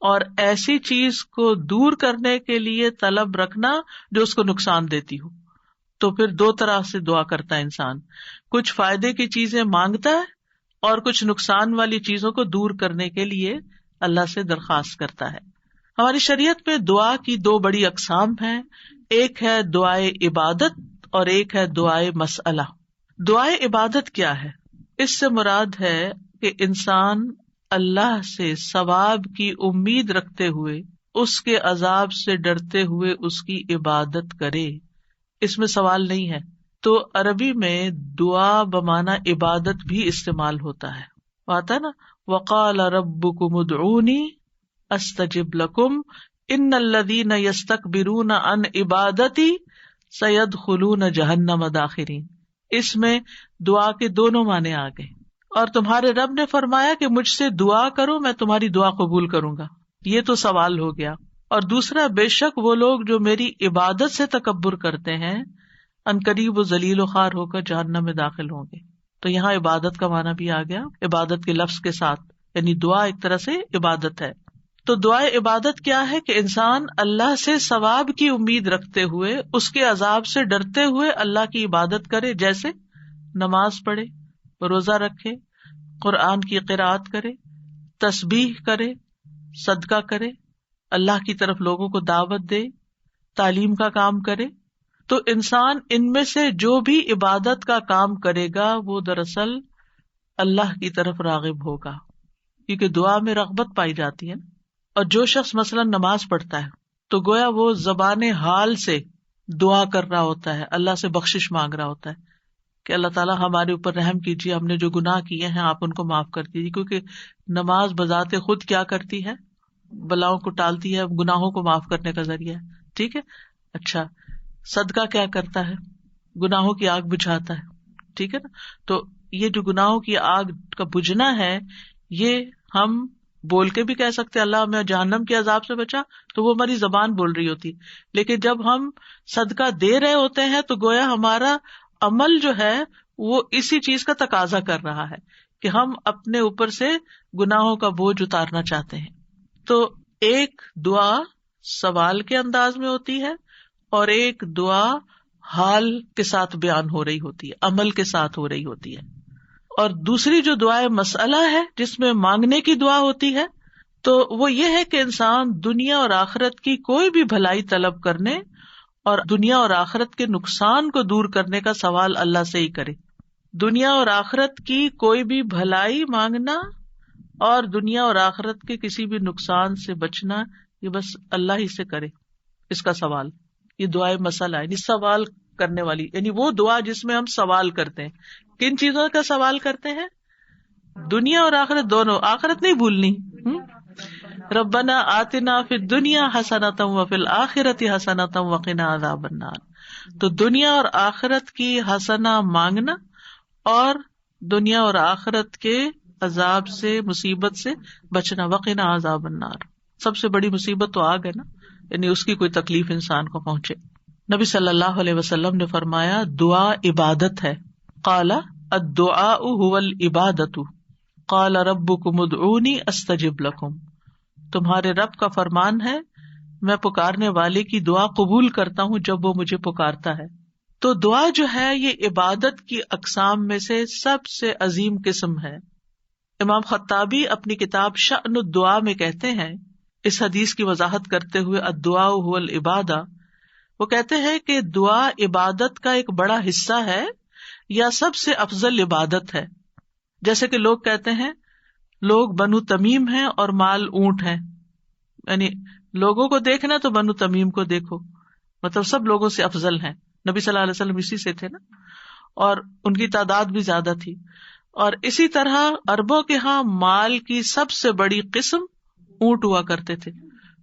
اور ایسی چیز کو دور کرنے کے لیے طلب رکھنا جو اس کو نقصان دیتی ہو۔ تو پھر دو طرح سے دعا کرتا ہے انسان، کچھ فائدے کی چیزیں مانگتا ہے اور کچھ نقصان والی چیزوں کو دور کرنے کے لیے اللہ سے درخواست کرتا ہے۔ ہماری شریعت میں دعا کی دو بڑی اقسام ہیں، ایک ہے دعائے عبادت اور ایک ہے دعائے مسئلہ۔ دعائے عبادت کیا ہے؟ اس سے مراد ہے کہ انسان اللہ سے ثواب کی امید رکھتے ہوئے، اس کے عذاب سے ڈرتے ہوئے اس کی عبادت کرے، اس میں سوال نہیں ہے۔ تو عربی میں دعا بمعنی عبادت بھی استعمال ہوتا ہے، آتا نا وقال ربکم ادعونی استجب لکم ان الذین یستکبرون عن عبادتی سیدخلون جہنم داخرین۔ اس میں دعا کے دونوں معنی آ گئے، اور تمہارے رب نے فرمایا کہ مجھ سے دعا کرو میں تمہاری دعا قبول کروں گا، یہ تو سوال ہو گیا۔ اور دوسرا، بے شک وہ لوگ جو میری عبادت سے تکبر کرتے ہیں عنقریب و ذلیل و خوار ہو کر جہنم میں داخل ہوں گے۔ تو یہاں عبادت کا معنی بھی آ گیا عبادت کے لفظ کے ساتھ، یعنی دعا ایک طرح سے عبادت ہے۔ تو دعائے عبادت کیا ہے کہ انسان اللہ سے ثواب کی امید رکھتے ہوئے، اس کے عذاب سے ڈرتے ہوئے اللہ کی عبادت کرے، جیسے نماز پڑھے، روزہ رکھے، قرآن کی قرأت کرے، تسبیح کرے، صدقہ کرے، اللہ کی طرف لوگوں کو دعوت دے، تعلیم کا کام کرے۔ تو انسان ان میں سے جو بھی عبادت کا کام کرے گا وہ دراصل اللہ کی طرف راغب ہوگا، کیونکہ دعا میں رغبت پائی جاتی ہے۔ اور جو شخص مثلا نماز پڑھتا ہے تو گویا وہ زبان حال سے دعا کر رہا ہوتا ہے، اللہ سے بخشش مانگ رہا ہوتا ہے کہ اللہ تعالیٰ ہمارے اوپر رحم کیجیے، ہم نے جو گناہ کیے ہیں آپ ان کو معاف کر دیجیے، کیونکہ نماز بذات خود کیا کرتی ہے؟ بلاؤں کو ٹالتی ہے، گناہوں کو معاف کرنے کا ذریعہ ہے، ٹھیک ہے۔ اچھا، صدقہ کیا کرتا ہے؟ گناہوں کی آگ بجھاتا ہے، ٹھیک ہے نا۔ تو یہ جو گناہوں کی آگ کا بجھنا ہے، یہ ہم بول کے بھی کہہ سکتے اللہ ہمیں جہنم کے عذاب سے بچا، تو وہ ہماری زبان بول رہی ہوتی، لیکن جب ہم صدقہ دے رہے ہوتے ہیں تو گویا ہمارا عمل جو ہے وہ اسی چیز کا تقاضا کر رہا ہے کہ ہم اپنے اوپر سے گناہوں کا بوجھ اتارنا چاہتے ہیں۔ تو ایک دعا سوال کے انداز میں ہوتی ہے اور ایک دعا حال کے ساتھ بیان ہو رہی ہوتی ہے، عمل کے ساتھ ہو رہی ہوتی ہے۔ اور دوسری جو دعائے مسئلہ ہے جس میں مانگنے کی دعا ہوتی ہے، تو وہ یہ ہے کہ انسان دنیا اور آخرت کی کوئی بھی بھلائی طلب کرنے اور دنیا اور آخرت کے نقصان کو دور کرنے کا سوال اللہ سے ہی کرے۔ دنیا اور آخرت کی کوئی بھی بھلائی مانگنا اور دنیا اور آخرت کے کسی بھی نقصان سے بچنا، یہ بس اللہ ہی سے کرے اس کا سوال۔ یہ دعائے مسئلہ ہے، یعنی سوال کرنے والی، یعنی وہ دعا جس میں ہم سوال کرتے ہیں۔ کن چیزوں کا سوال کرتے ہیں؟ دنیا اور آخرت دونوں، آخرت نہیں بھولنی، ربنا آتنا فی الدنیا حسنۃ وفی الآخرۃ حسنۃ وقنا عذاب النار. تو دنیا اور آخرت کی حسنہ مانگنا اور دنیا اور آخرت کے عذاب سے، مصیبت سے بچنا. وقنا عذاب النار، سب سے بڑی مصیبت تو آگ ہے نا، یعنی اس کی کوئی تکلیف انسان کو پہنچے. نبی صلی اللہ علیہ وسلم نے فرمایا دعا عبادت ہے. قال الدعاء هو العبادۃ قال ربکم ادعونی استجب لکم. تمہارے رب کا فرمان ہے میں پکارنے والے کی دعا قبول کرتا ہوں جب وہ مجھے پکارتا ہے. تو دعا جو ہے یہ عبادت کی اقسام میں سے سب سے عظیم قسم ہے. امام خطابی اپنی کتاب شأن الدعاء میں کہتے ہیں اس حدیث کی وضاحت کرتے ہوئے الدعاء هو العبادہ، وہ کہتے ہیں کہ دعا عبادت کا ایک بڑا حصہ ہے یا سب سے افضل عبادت ہے. جیسے کہ لوگ کہتے ہیں لوگ بنو تمیم ہیں اور مال اونٹ ہیں، یعنی لوگوں کو دیکھنا تو بنو تمیم کو دیکھو، مطلب سب لوگوں سے افضل ہیں. نبی صلی اللہ علیہ وسلم اسی سے تھے نا، اور ان کی تعداد بھی زیادہ تھی. اور اسی طرح عربوں کے ہاں مال کی سب سے بڑی قسم اونٹ ہوا کرتے تھے.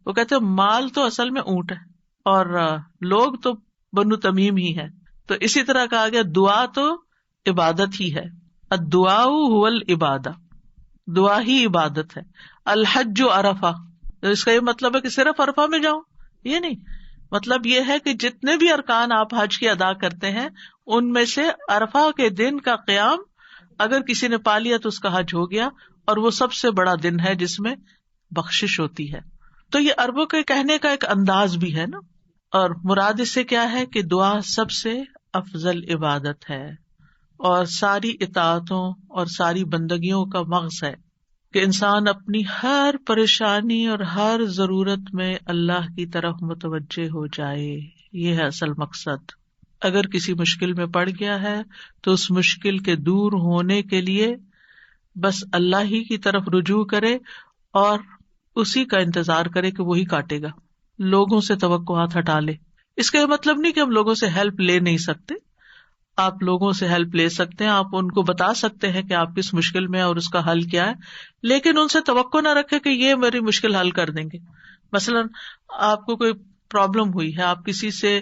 وہ کہتے مال تو اصل میں اونٹ ہے اور لوگ تو بنو تمیم ہی ہے. تو اسی طرح کہا گیا دعا تو عبادت ہی ہے. الدعاء هو العبادہ، دعا ہی عبادت ہے. الحج عرفہ، اس کا یہ مطلب ہے کہ صرف عرفہ میں جاؤ، یہ نہیں. مطلب یہ ہے کہ جتنے بھی ارکان آپ حج کے ادا کرتے ہیں ان میں سے عرفہ کے دن کا قیام اگر کسی نے پا لیا تو اس کا حج ہو گیا، اور وہ سب سے بڑا دن ہے جس میں بخشش ہوتی ہے. تو یہ عربوں کے کہنے کا ایک انداز بھی ہے نا. اور مراد اس سے کیا ہے کہ دعا سب سے افضل عبادت ہے اور ساری اطاعتوں اور ساری بندگیوں کا مغز ہے کہ انسان اپنی ہر پریشانی اور ہر ضرورت میں اللہ کی طرف متوجہ ہو جائے. یہ ہے اصل مقصد. اگر کسی مشکل میں پڑ گیا ہے تو اس مشکل کے دور ہونے کے لیے بس اللہ ہی کی طرف رجوع کرے اور اسی کا انتظار کرے کہ وہی کاٹے گا. لوگوں سے توقعات ہٹا لے. اس کا یہ مطلب نہیں کہ ہم لوگوں سے ہیلپ لے نہیں سکتے، آپ لوگوں سے ہیلپ لے سکتے ہیں، آپ ان کو بتا سکتے ہیں کہ آپ کس مشکل میں اور اس کا حل کیا ہے، لیکن ان سے توقع نہ رکھے کہ یہ میری مشکل حل کر دیں گے. مثلاً آپ کو کوئی پرابلم ہوئی ہے، آپ کسی سے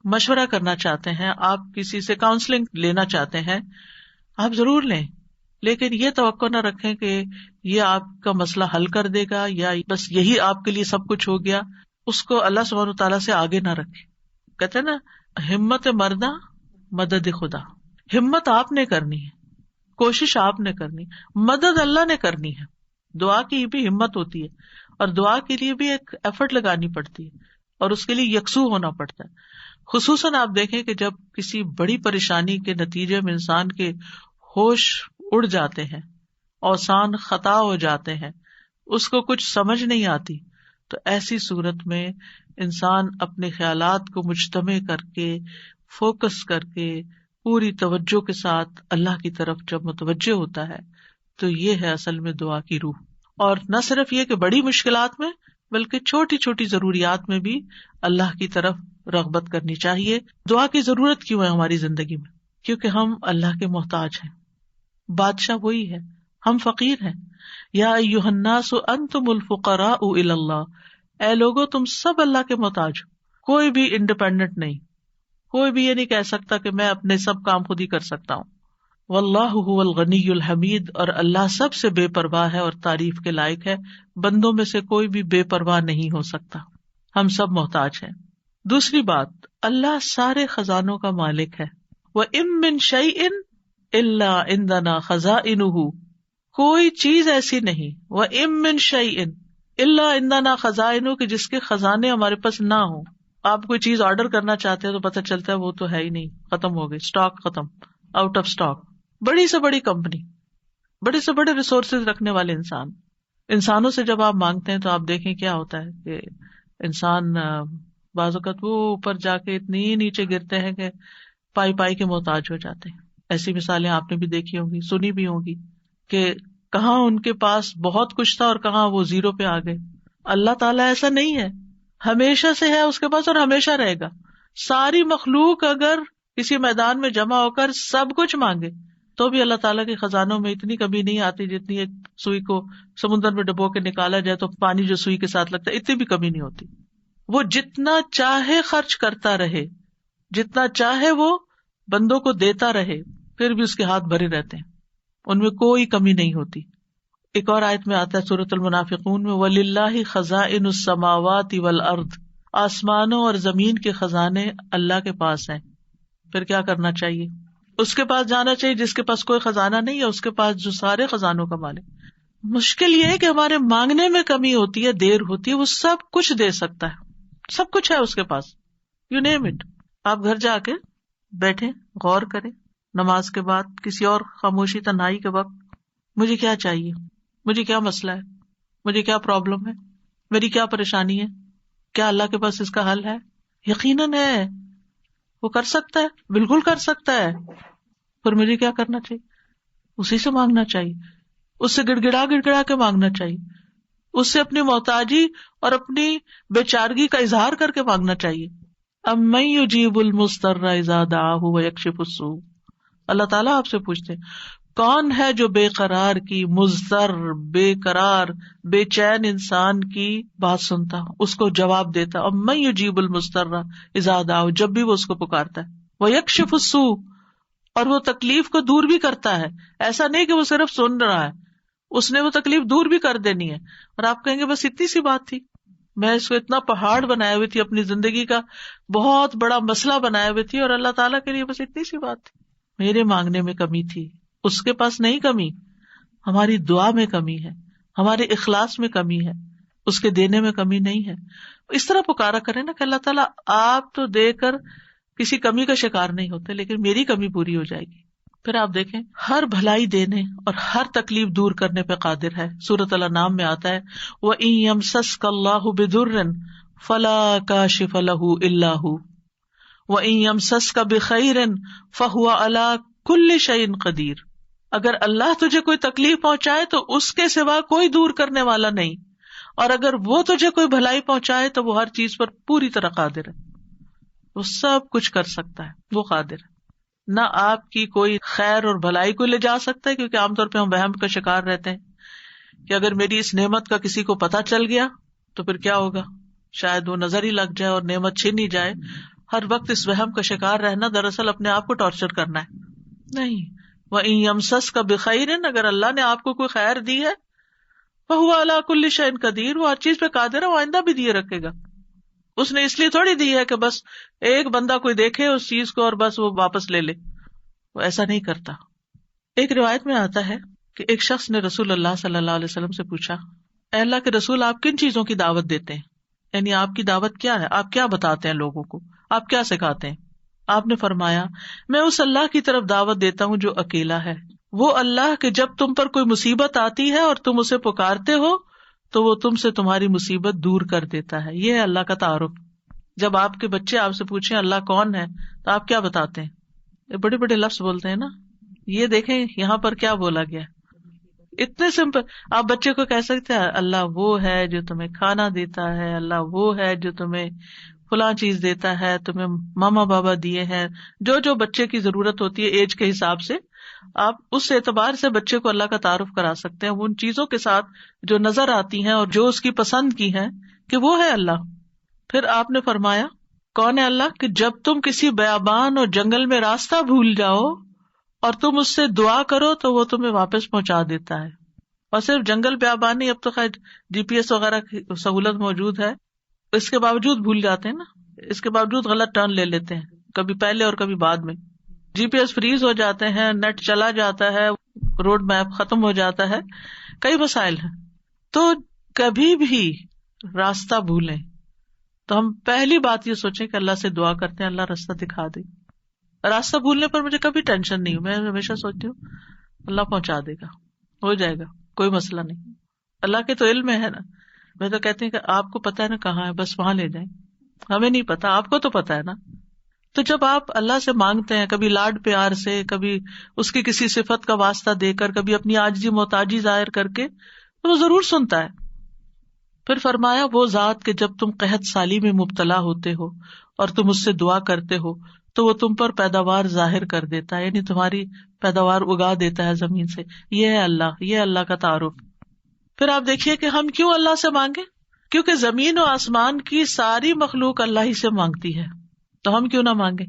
مشورہ کرنا چاہتے ہیں، آپ کسی سے کاؤنسلنگ لینا چاہتے ہیں، آپ ضرور لیں، لیکن یہ توقع نہ رکھیں کہ یہ آپ کا مسئلہ حل کر دے گا یا بس یہی آپ کے لیے سب کچھ ہو گیا. اس کو اللہ سبحانہ وتعالیٰ سے آگے نہ رکھے. کہتے ہیں نا ہمت مردہ مدد خدا. ہمت آپ نے کرنی ہے، کوشش آپ نے کرنی، مدد اللہ نے کرنی ہے. دعا کی بھی ہمت ہوتی ہے اور دعا کے لیے بھی ایک ایفرٹ لگانی پڑتی ہے اور اس کے لیے یکسو ہونا پڑتا ہے. خصوصاً آپ دیکھیں کہ جب کسی بڑی پریشانی کے نتیجے میں انسان کے ہوش اڑ جاتے ہیں، اوسان خطا ہو جاتے ہیں، اس کو کچھ سمجھ نہیں آتی، تو ایسی صورت میں انسان اپنے خیالات کو مجتمع کر کے، فوکس کر کے، پوری توجہ کے ساتھ اللہ کی طرف جب متوجہ ہوتا ہے تو یہ ہے اصل میں دعا کی روح. اور نہ صرف یہ کہ بڑی مشکلات میں بلکہ چھوٹی چھوٹی ضروریات میں بھی اللہ کی طرف رغبت کرنی چاہیے. دعا کی ضرورت کیوں ہے ہماری زندگی میں؟ کیونکہ ہم اللہ کے محتاج ہیں. بادشاہ وہی ہے، ہم فقیر ہیں. یا ایھا الناس انتم الفقراء الی اللہ، اے لوگو تم سب اللہ کے محتاج ہو. کوئی بھی انڈیپینڈنٹ نہیں، کوئی بھی یہ نہیں کہہ سکتا کہ میں اپنے سب کام خود ہی کر سکتا ہوں. واللہ هو الغنی الحمید، اور اللہ سب سے بے پرواہ ہے اور تعریف کے لائق ہے. بندوں میں سے کوئی بھی بے پرواہ نہیں ہو سکتا، ہم سب محتاج ہیں. دوسری بات، اللہ سارے خزانوں کا مالک ہے. وَإِن مِّن شَيْءٍ إِلَّا عِندَنَا خَزَائِنُهُ، کوئی چیز ایسی نہیں، وَإِن مِّن شَيْءٍ إِلَّا عِندَنَا خَزَائِنُهُ، کہ جس کے خزانے ہمارے پاس نہ ہوں. آپ کوئی چیز آرڈر کرنا چاہتے ہیں تو پتہ چلتا ہے وہ تو ہے ہی نہیں، ختم ہو گئی، اسٹاک ختم، آؤٹ آف اسٹاک. بڑی سے بڑی کمپنی، بڑے سے بڑے ریسورسز رکھنے والے انسانوں سے جب آپ مانگتے ہیں تو آپ دیکھیں کیا ہوتا ہے کہ انسان بعض اوقات وہ اوپر جا کے اتنی نیچے گرتے ہیں کہ پائی پائی کے محتاج ہو جاتے ہیں. ایسی مثالیں آپ نے بھی دیکھی ہوں گی، سنی بھی ہوں گی کہ کہاں ان کے پاس بہت کچھ تھا اور کہاں وہ زیرو پہ آ گئے. اللہ تعالیٰ ایسا نہیں ہے، ہمیشہ سے ہے اس کے پاس اور ہمیشہ رہے گا. ساری مخلوق اگر کسی میدان میں جمع ہو کر سب کچھ مانگے تو بھی اللہ تعالیٰ کے خزانوں میں اتنی کمی نہیں آتی جتنی ایک سوئی کو سمندر میں ڈبو کے نکالا جائے تو پانی جو سوئی کے ساتھ لگتا ہے اتنی بھی کمی نہیں ہوتی. وہ جتنا چاہے خرچ کرتا رہے، جتنا چاہے وہ بندوں کو دیتا رہے، پھر بھی اس کے ہاتھ بھرے رہتے ہیں، ان میں کوئی کمی نہیں ہوتی. ایک اور آیت میں آتا ہے سورۃ المنافقون میں وَلِلَّهِ خَزَائِنُ السَّمَاوَاتِ وَالْأَرْضِ، آسمانوں اور زمین کے خزانے اللہ کے پاس ہیں. پھر کیا کرنا چاہیے؟ اس کے پاس جانا چاہیے جس کے پاس کوئی خزانہ نہیں ہے، اس کے پاس جو سارے خزانوں کا مالک. مشکل یہ ہے کہ ہمارے مانگنے میں کمی ہوتی ہے، دیر ہوتی ہے. وہ سب کچھ دے سکتا ہے، سب کچھ ہے اس کے پاس. You name it. آپ گھر جا کے بیٹھیں، غور کریں نماز کے بعد، کسی اور خاموشی تنہائی کے وقت، مجھے کیا چاہیے، مجھے کیا مسئلہ ہے، مجھے کیا پرابلم ہے، میری کیا پریشانی ہے، کیا اللہ کے پاس اس کا حل ہے؟ یقیناً ہے، وہ کر سکتا ہے، بالکل کر سکتا ہے. پھر مجھے کیا کرنا چاہیے؟ اسی سے مانگنا چاہیے، اس سے گڑ گڑا کے مانگنا چاہیے، اس سے اپنی محتاجی اور اپنی بیچارگی کا اظہار کر کے مانگنا چاہیے. امن یجیب المضطر اذا دعاہ ویکشف السوء. اللہ تعالیٰ آپ سے پوچھتے ہیں کون ہے جو بے قرار کی، مضطر، بے قرار، بے چین انسان کی بات سنتا، اس کو جواب دیتا. امن یجیب المضطر اذا دعاہ، جب بھی وہ اس کو پکارتا ہے. ویکشف السوء، اور وہ تکلیف کو دور بھی کرتا ہے. ایسا نہیں کہ وہ صرف سن رہا ہے، اس نے وہ تکلیف دور بھی کر دینی ہے. اور آپ کہیں گے بس اتنی سی بات تھی، میں اس کو اتنا پہاڑ بنائے ہوئی تھی، اپنی زندگی کا بہت بڑا مسئلہ بنائے ہوئی تھی، اور اللہ تعالیٰ کے لیے بس اتنی سی بات تھی. میرے مانگنے میں کمی تھی، اس کے پاس نہیں کمی. ہماری دعا میں کمی ہے، ہمارے اخلاص میں کمی ہے، اس کے دینے میں کمی نہیں ہے. اس طرح پکارا کریں نا کہ اللہ تعالیٰ آپ تو دے کر کسی کمی کا شکار نہیں ہوتے، لیکن میری کمی پوری ہو جائے گی. پھر آپ دیکھیں ہر بھلائی دینے اور ہر تکلیف دور کرنے پہ قادر ہے. سورۃ الانعام میں آتا ہے وَإِن يَمْسَسْكَ اللَّهُ بِضُرٍّ فَلَا كَاشِفَ لَهُ إِلَّا هُوَ وَإِن يَمْسَسْكَ بِخَيْرٍ فَهُوَ عَلَى كُلِّ شَيْءٍ قَدِيرٌ. اگر اللہ تجھے کوئی تکلیف پہنچائے تو اس کے سوا کوئی دور کرنے والا نہیں، اور اگر وہ تجھے کوئی بھلائی پہنچائے تو وہ ہر چیز پر پوری طرح قادر ہے. وہ سب کچھ کر سکتا ہے، وہ قادر ہے. نہ آپ کی کوئی خیر اور بھلائی کو لے جا سکتا ہے، کیونکہ عام طور پہ ہم وہم کا شکار رہتے ہیں کہ اگر میری اس نعمت کا کسی کو پتہ چل گیا تو پھر کیا ہوگا، شاید وہ نظر ہی لگ جائے اور نعمت چھین ہی جائے. ہر وقت اس وہم کا شکار رہنا دراصل اپنے آپ کو ٹارچر کرنا ہے. نہیں، وَإِن يَمْسَسْكَ بِخَيْرٍ، اگر اللہ نے آپ کو کوئی خیر دی ہے، فَهُوَ عَلَى كُلِّ شَيْءٍ قَدِيرٌ، وہ ہر چیز پہ قادر ہے، وہ آئندہ بھی دیے رکھے گا. اس نے اس لیے تھوڑی دی ہے کہ بس ایک بندہ کوئی دیکھے اس چیز کو اور بس وہ واپس لے لے. وہ ایسا نہیں کرتا. ایک روایت میں آتا ہے کہ ایک شخص نے رسول اللہ صلی اللہ علیہ وسلم سے پوچھا، اے اللہ کے رسول، آپ کن چیزوں کی دعوت دیتے ہیں؟ یعنی آپ کی دعوت کیا ہے، آپ کیا بتاتے ہیں لوگوں کو، آپ کیا سکھاتے ہیں؟ آپ نے فرمایا، میں اس اللہ کی طرف دعوت دیتا ہوں جو اکیلا ہے، وہ اللہ کہ جب تم پر کوئی مصیبت آتی ہے اور تم اسے پکارتے ہو تو وہ تم سے تمہاری مصیبت دور کر دیتا ہے. یہ ہے اللہ کا تعارف. جب آپ کے بچے آپ سے پوچھیں اللہ کون ہے تو آپ کیا بتاتے ہیں؟ یہ بڑے بڑے لفظ بولتے ہیں نا. یہ دیکھیں یہاں پر کیا بولا گیا، اتنے سمپل. آپ بچے کو کہہ سکتے ہیں اللہ وہ ہے جو تمہیں کھانا دیتا ہے، اللہ وہ ہے جو تمہیں فلاں چیز دیتا ہے، تمہیں ماما بابا دیے ہیں. جو جو بچے کی ضرورت ہوتی ہے ایج کے حساب سے آپ اس اعتبار سے بچے کو اللہ کا تعارف کرا سکتے ہیں، ان چیزوں کے ساتھ جو نظر آتی ہیں اور جو اس کی پسند کی ہیں کہ وہ ہے اللہ. پھر آپ نے فرمایا کون ہے اللہ کہ جب تم کسی بیابان اور جنگل میں راستہ بھول جاؤ اور تم اس سے دعا کرو تو وہ تمہیں واپس پہنچا دیتا ہے. اور صرف جنگل بیابان نہیں، اب تو خیر GPS وغیرہ کی سہولت موجود ہے، اس کے باوجود بھول جاتے ہیں نا، اس کے باوجود غلط ٹرن لے لیتے ہیں، کبھی پہلے اور کبھی بعد میں. GPS فریز ہو جاتے ہیں، نیٹ چلا جاتا ہے، روڈ میپ ختم ہو جاتا ہے، کئی مسائل ہیں. تو کبھی بھی راستہ بھولیں تو ہم پہلی بات یہ سوچیں کہ اللہ سے دعا کرتے ہیں اللہ راستہ دکھا دے. راستہ بھولنے پر مجھے کبھی ٹینشن نہیں، میں ہمیشہ سوچتی ہوں اللہ پہنچا دے گا، ہو جائے گا، کوئی مسئلہ نہیں. اللہ کے تو علم ہے نا. میں تو کہتی ہوں کہ آپ کو پتا ہے نا کہاں ہے، بس وہاں لے جائیں. ہمیں نہیں پتا، آپ کو تو پتا ہے نا. تو جب آپ اللہ سے مانگتے ہیں، کبھی لاڈ پیار سے، کبھی اس کی کسی صفت کا واسطہ دے کر، کبھی اپنی عاجزی محتاجی ظاہر کر کے، تو وہ ضرور سنتا ہے. پھر فرمایا وہ ذات کہ جب تم قحط سالی میں مبتلا ہوتے ہو اور تم اس سے دعا کرتے ہو تو وہ تم پر پیداوار ظاہر کر دیتا ہے، یعنی تمہاری پیداوار اگا دیتا ہے زمین سے. یہ ہے اللہ، یہ اللہ کا تعارف. پھر آپ دیکھیے کہ ہم کیوں اللہ سے مانگے، کیونکہ زمین و آسمان کی ساری مخلوق اللہ ہی سے مانگتی ہے، تو ہم کیوں نہ مانگے.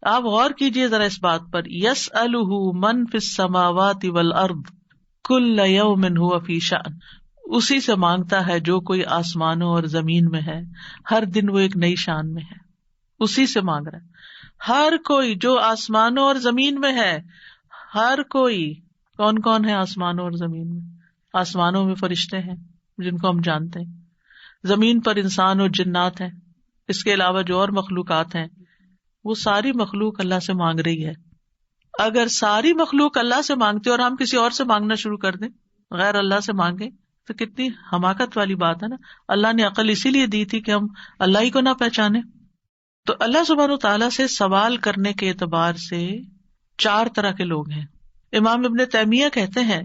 آپ غور کیجئے ذرا اس بات پر، یسألہ من فی السماوات والارض کل یوم ھو فی شأن، اسی سے مانگتا ہے جو کوئی آسمانوں اور زمین میں ہے، ہر دن وہ ایک نئی شان میں ہے، اسی سے مانگ رہا ہے. ہر کوئی جو آسمانوں اور زمین میں ہے، ہر کوئی. کون کون ہے آسمانوں اور زمین میں؟ آسمانوں میں فرشتے ہیں جن کو ہم جانتے ہیں، زمین پر انسان اور جنات ہیں، اس کے علاوہ جو اور مخلوقات ہیں، وہ ساری مخلوق اللہ سے مانگ رہی ہے. اگر ساری مخلوق اللہ سے مانگتے اور ہم کسی اور سے مانگنا شروع کر دیں، غیر اللہ سے مانگیں، تو کتنی حماقت والی بات ہے نا. اللہ نے عقل اسی لیے دی تھی کہ ہم اللہ ہی کو نہ پہچانے. تو اللہ سبحانہ و تعالیٰ سے سوال کرنے کے اعتبار سے 4 طرح کے لوگ ہیں. امام ابن تیمیہ کہتے ہیں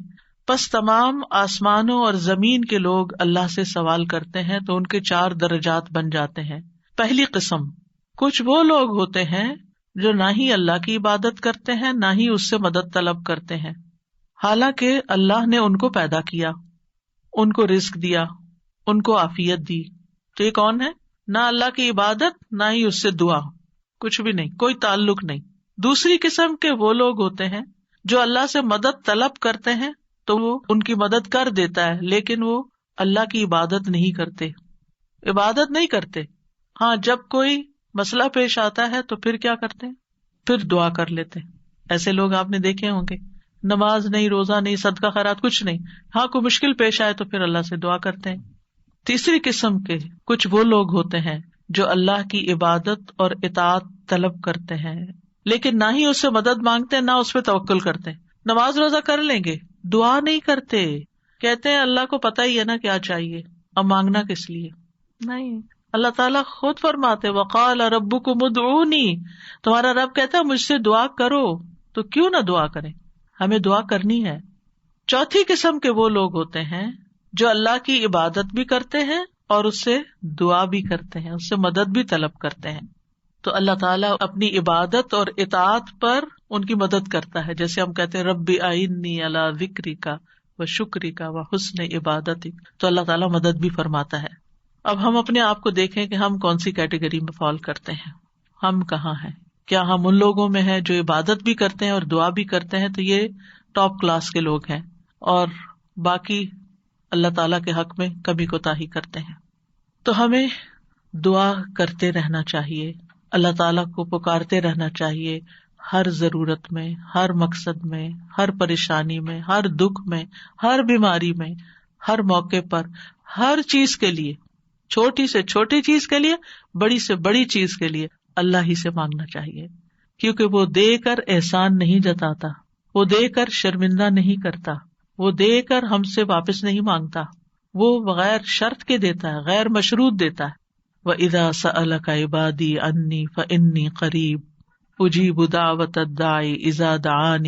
پس تمام آسمانوں اور زمین کے لوگ اللہ سے سوال کرتے ہیں تو ان کے 4 درجات بن جاتے ہیں. پہلی قسم، کچھ وہ لوگ ہوتے ہیں جو نہ ہی اللہ کی عبادت کرتے ہیں نہ ہی اس سے مدد طلب کرتے ہیں، حالانکہ اللہ نے ان کو پیدا کیا، ان کو رزق دیا، ان کو عافیت دی. تو یہ کون ہے؟ نہ اللہ کی عبادت نہ ہی اس سے دعا، کچھ بھی نہیں، کوئی تعلق نہیں. دوسری قسم کے وہ لوگ ہوتے ہیں جو اللہ سے مدد طلب کرتے ہیں تو وہ ان کی مدد کر دیتا ہے، لیکن وہ اللہ کی عبادت نہیں کرتے. ہاں، جب کوئی مسئلہ پیش آتا ہے تو پھر کیا کرتے ہیں؟ پھر دعا کر لیتے ہیں. ایسے لوگ آپ نے دیکھے ہوں گے، نماز نہیں، روزہ نہیں، صدقہ خیرات کچھ نہیں، ہاں کوئی مشکل پیش آئے تو پھر اللہ سے دعا کرتے ہیں. تیسری قسم کے کچھ وہ لوگ ہوتے ہیں جو اللہ کی عبادت اور اطاعت طلب کرتے ہیں، لیکن نہ ہی اس سے مدد مانگتے نہ اس پہ توکل کرتے. نماز روزہ کر لیں گے، دعا نہیں کرتے، کہتے ہیں اللہ کو پتہ ہی ہے نا کیا چاہیے، اب مانگنا کس لیے. نہیں، اللہ تعالیٰ خود فرماتے وقال ربکم ادعونی، تمہارا رب کہتا ہے مجھ سے دعا کرو، تو کیوں نہ دعا کریں، ہمیں دعا کرنی ہے. چوتھی قسم کے وہ لوگ ہوتے ہیں جو اللہ کی عبادت بھی کرتے ہیں اور اس سے دعا بھی کرتے ہیں، اس سے مدد بھی طلب کرتے ہیں. تو اللہ تعالیٰ اپنی عبادت اور اطاعت پر ان کی مدد کرتا ہے، جیسے ہم کہتے ہیں ربی اعنی علی ذکرک و شکرک و حسن عبادتک، تو اللہ تعالیٰ مدد بھی فرماتا ہے. اب ہم اپنے آپ کو دیکھیں کہ ہم کون سی کیٹیگری میں فال کرتے ہیں، ہم کہاں ہیں. کیا ہم ان لوگوں میں ہیں جو عبادت بھی کرتے ہیں اور دعا بھی کرتے ہیں، تو یہ ٹاپ کلاس کے لوگ ہیں، اور باقی اللہ تعالیٰ کے حق میں کمی کوتاہی کرتے ہیں. تو ہمیں دعا کرتے رہنا چاہیے، اللہ تعالیٰ کو پکارتے رہنا چاہیے، ہر ضرورت میں، ہر مقصد میں، ہر پریشانی میں، ہر دکھ میں، ہر بیماری میں، ہر موقع پر، ہر چیز کے لیے، چھوٹی سے چھوٹی چیز کے لیے، بڑی سے بڑی چیز کے لیے اللہ ہی سے مانگنا چاہیے. کیونکہ وہ دے کر احسان نہیں جتاتا، وہ دے کر شرمندہ نہیں کرتا، وہ دے کر ہم سے واپس نہیں مانگتا، وہ بغیر شرط کے دیتا ہے، غیر مشروط دیتا ہے. وَإِذَا سَأَلَكَ عِبَادِي عَنِّي فَإِنِّي قَرِيبٌ أُجِيبُ دَعْوَةَ الدَّاعِ إِذَا دَعَانِ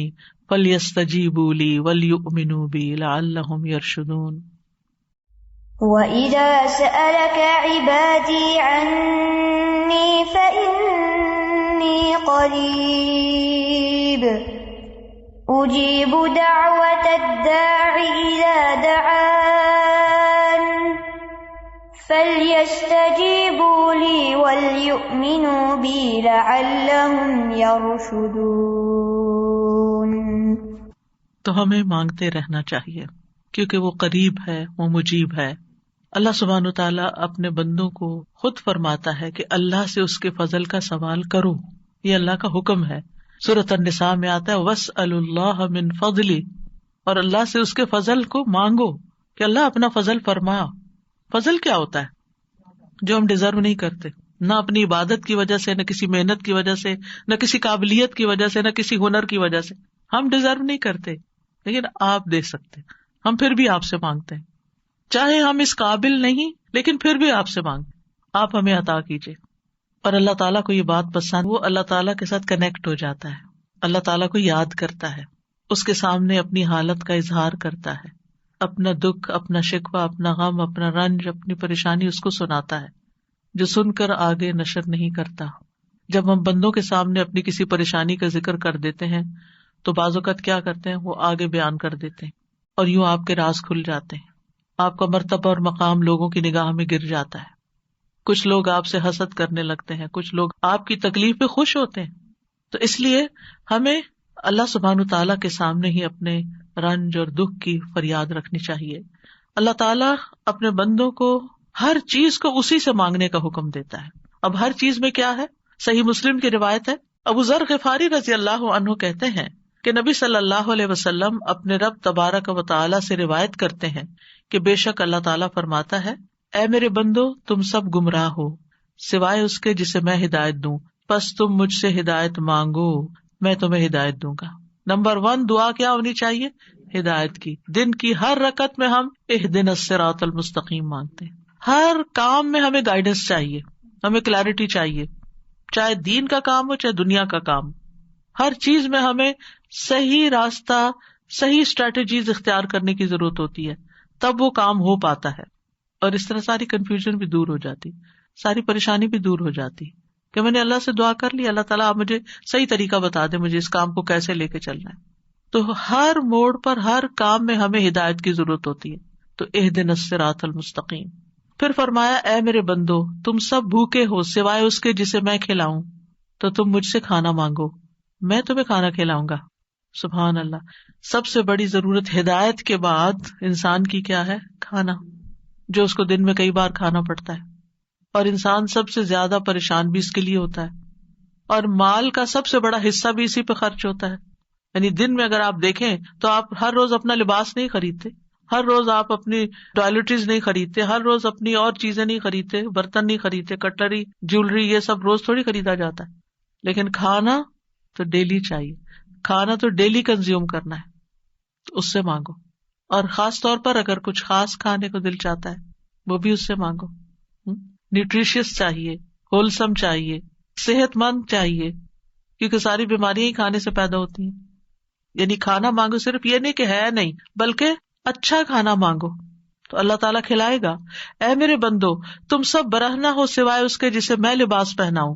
فَلْيَسْتَجِيبُوا لِي وَلْيُؤْمِنُوا بِي لَعَلَّهُمْ يَرْشُدُونَ. وَإِذَا سَأَلَكَ عِبَادِي عَنِّي فَإِنِّي قَرِيبٌ أُجِيبُ دَعْوَةَ الدَّاعِ إِذَا دَعَانِ فَلْيَسْتَجِيبُوا لِي وَلْيُؤْمِنُوا بِي لَعَلَّهُمْ يَرْشُدُونَ. تو ہمیں مانگتے رہنا چاہیے کیونکہ وہ قریب ہے، وہ مجیب ہے. اللہ سبحانہ وتعالیٰ اپنے بندوں کو خود فرماتا ہے کہ اللہ سے اس کے فضل کا سوال کرو، یہ اللہ کا حکم ہے. سورۃ النساء میں آتا ہے وَاسْأَلُوا اللَّهَ مِن فَضْلِهِ، اور اللہ سے اس کے فضل کو مانگو کہ اللہ اپنا فضل فرما. فضل کیا ہوتا ہے؟ جو ہم ڈیزرو نہیں کرتے، نہ اپنی عبادت کی وجہ سے، نہ کسی محنت کی وجہ سے، نہ کسی قابلیت کی وجہ سے، نہ کسی ہنر کی وجہ سے. ہم ڈیزرو نہیں کرتے، لیکن آپ دے سکتے، ہم پھر بھی آپ سے مانگتے ہیں. چاہے ہم اس قابل نہیں لیکن پھر بھی آپ سے مانگتے، آپ ہمیں عطا کیجیے. اور اللہ تعالیٰ کو یہ بات پسند، وہ اللہ تعالیٰ کے ساتھ کنیکٹ ہو جاتا ہے، اللہ تعالیٰ کو یاد کرتا ہے، اس کے سامنے اپنی حالت کا اظہار کرتا ہے، اپنا دکھ، اپنا شکوہ، اپنا غم، اپنا رنج، اپنی پریشانی اس کو سناتا ہے، جو سن کر آگے نشر نہیں کرتا، جب ہم بندوں کے سامنے اپنی کسی پریشانی کا ذکر کر دیتے ہیں تو بعض اوقات کیا کرتے ہیں، وہ آگے بیان کر دیتے ہیں اور یوں آپ کے راز کھل جاتے ہیں، آپ کا مرتبہ اور مقام لوگوں کی نگاہ میں گر جاتا ہے. کچھ لوگ آپ سے حسد کرنے لگتے ہیں، کچھ لوگ آپ کی تکلیف پہ خوش ہوتے ہیں. تو اس لیے ہمیں اللہ سبحانہ تعالیٰ کے سامنے ہی اپنے رنج اور دکھ کی فریاد رکھنی چاہیے. اللہ تعالیٰ اپنے بندوں کو ہر چیز کو اسی سے مانگنے کا حکم دیتا ہے. اب ہر چیز میں کیا ہے؟ صحیح مسلم کی روایت ہے، ابو ذر غفاری رضی اللہ عنہ کہتے ہیں کہ نبی صلی اللہ علیہ وسلم اپنے رب تبارک و تعالیٰ سے روایت کرتے ہیں کہ بے شک اللہ تعالیٰ فرماتا ہے، اے میرے بندو تم سب گمراہ ہو سوائے اس کے جسے میں ہدایت دوں، پس تم مجھ سے ہدایت مانگو میں تمہیں ہدایت دوں گا. نمبر 1 دعا کیا ہونی چاہیے؟ ہدایت کی. دن کی ہر رکعت میں ہم اہدنا الصراط المستقیم مانگتے ہیں. ہر کام میں ہمیں گائیڈنس چاہیے، ہمیں کلیرٹی چاہیے، چاہے دین کا کام ہو چاہے دنیا کا کام. ہر چیز میں ہمیں صحیح راستہ، صحیح اسٹریٹجیز اختیار کرنے کی ضرورت ہوتی ہے، تب وہ کام ہو پاتا ہے. اور اس طرح ساری کنفیوژن بھی دور ہو جاتی، ساری پریشانی بھی دور ہو جاتی کہ میں نے اللہ سے دعا کر لی، اللہ تعالیٰ آپ مجھے صحیح طریقہ بتا دے، مجھے اس کام کو کیسے لے کے چلنا ہے. تو ہر موڑ پر ہر کام میں ہمیں ہدایت کی ضرورت ہوتی ہے. تو اہدنا الصراط المستقیم. پھر فرمایا، اے میرے بندو تم سب بھوکے ہو سوائے اس کے جسے میں کھلاؤں، تو تم مجھ سے کھانا مانگو میں تمہیں کھانا کھلاؤں گا. سبحان اللہ. سب سے بڑی ضرورت ہدایت کے بعد انسان کی کیا ہے؟ کھانا، جو اس کو دن میں کئی بار کھانا پڑتا ہے. اور انسان سب سے زیادہ پریشان بھی اس کے لیے ہوتا ہے، اور مال کا سب سے بڑا حصہ بھی اسی پہ خرچ ہوتا ہے. یعنی دن میں اگر آپ دیکھیں تو آپ ہر روز اپنا لباس نہیں خریدتے، ہر روز آپ اپنی ٹوائلٹریز نہیں خریدتے، ہر روز اپنی اور چیزیں نہیں خریدتے، برتن نہیں خریدتے، کٹلری، جیولری، یہ سب روز تھوڑی خریدا جاتا ہے. لیکن کھانا تو ڈیلی چاہیے، کھانا تو ڈیلی کنزیوم کرنا ہے، تو اس سے مانگو. اور خاص طور پر اگر کچھ خاص کھانے کو دل چاہتا ہے وہ بھی اس سے مانگو. نیوٹریشیس چاہیے، ہولسم چاہیے، صحت مند چاہیے، کیونکہ ساری بیماریاں ہی کھانے سے پیدا ہوتی ہیں. یعنی کھانا مانگو، صرف یہ نہیں کہ ہے نہیں، بلکہ اچھا کھانا مانگو تو اللہ تعالیٰ کھلائے گا. اے میرے بندو تم سب برہنہ ہو سوائے اس کے جسے میں لباس پہناؤں،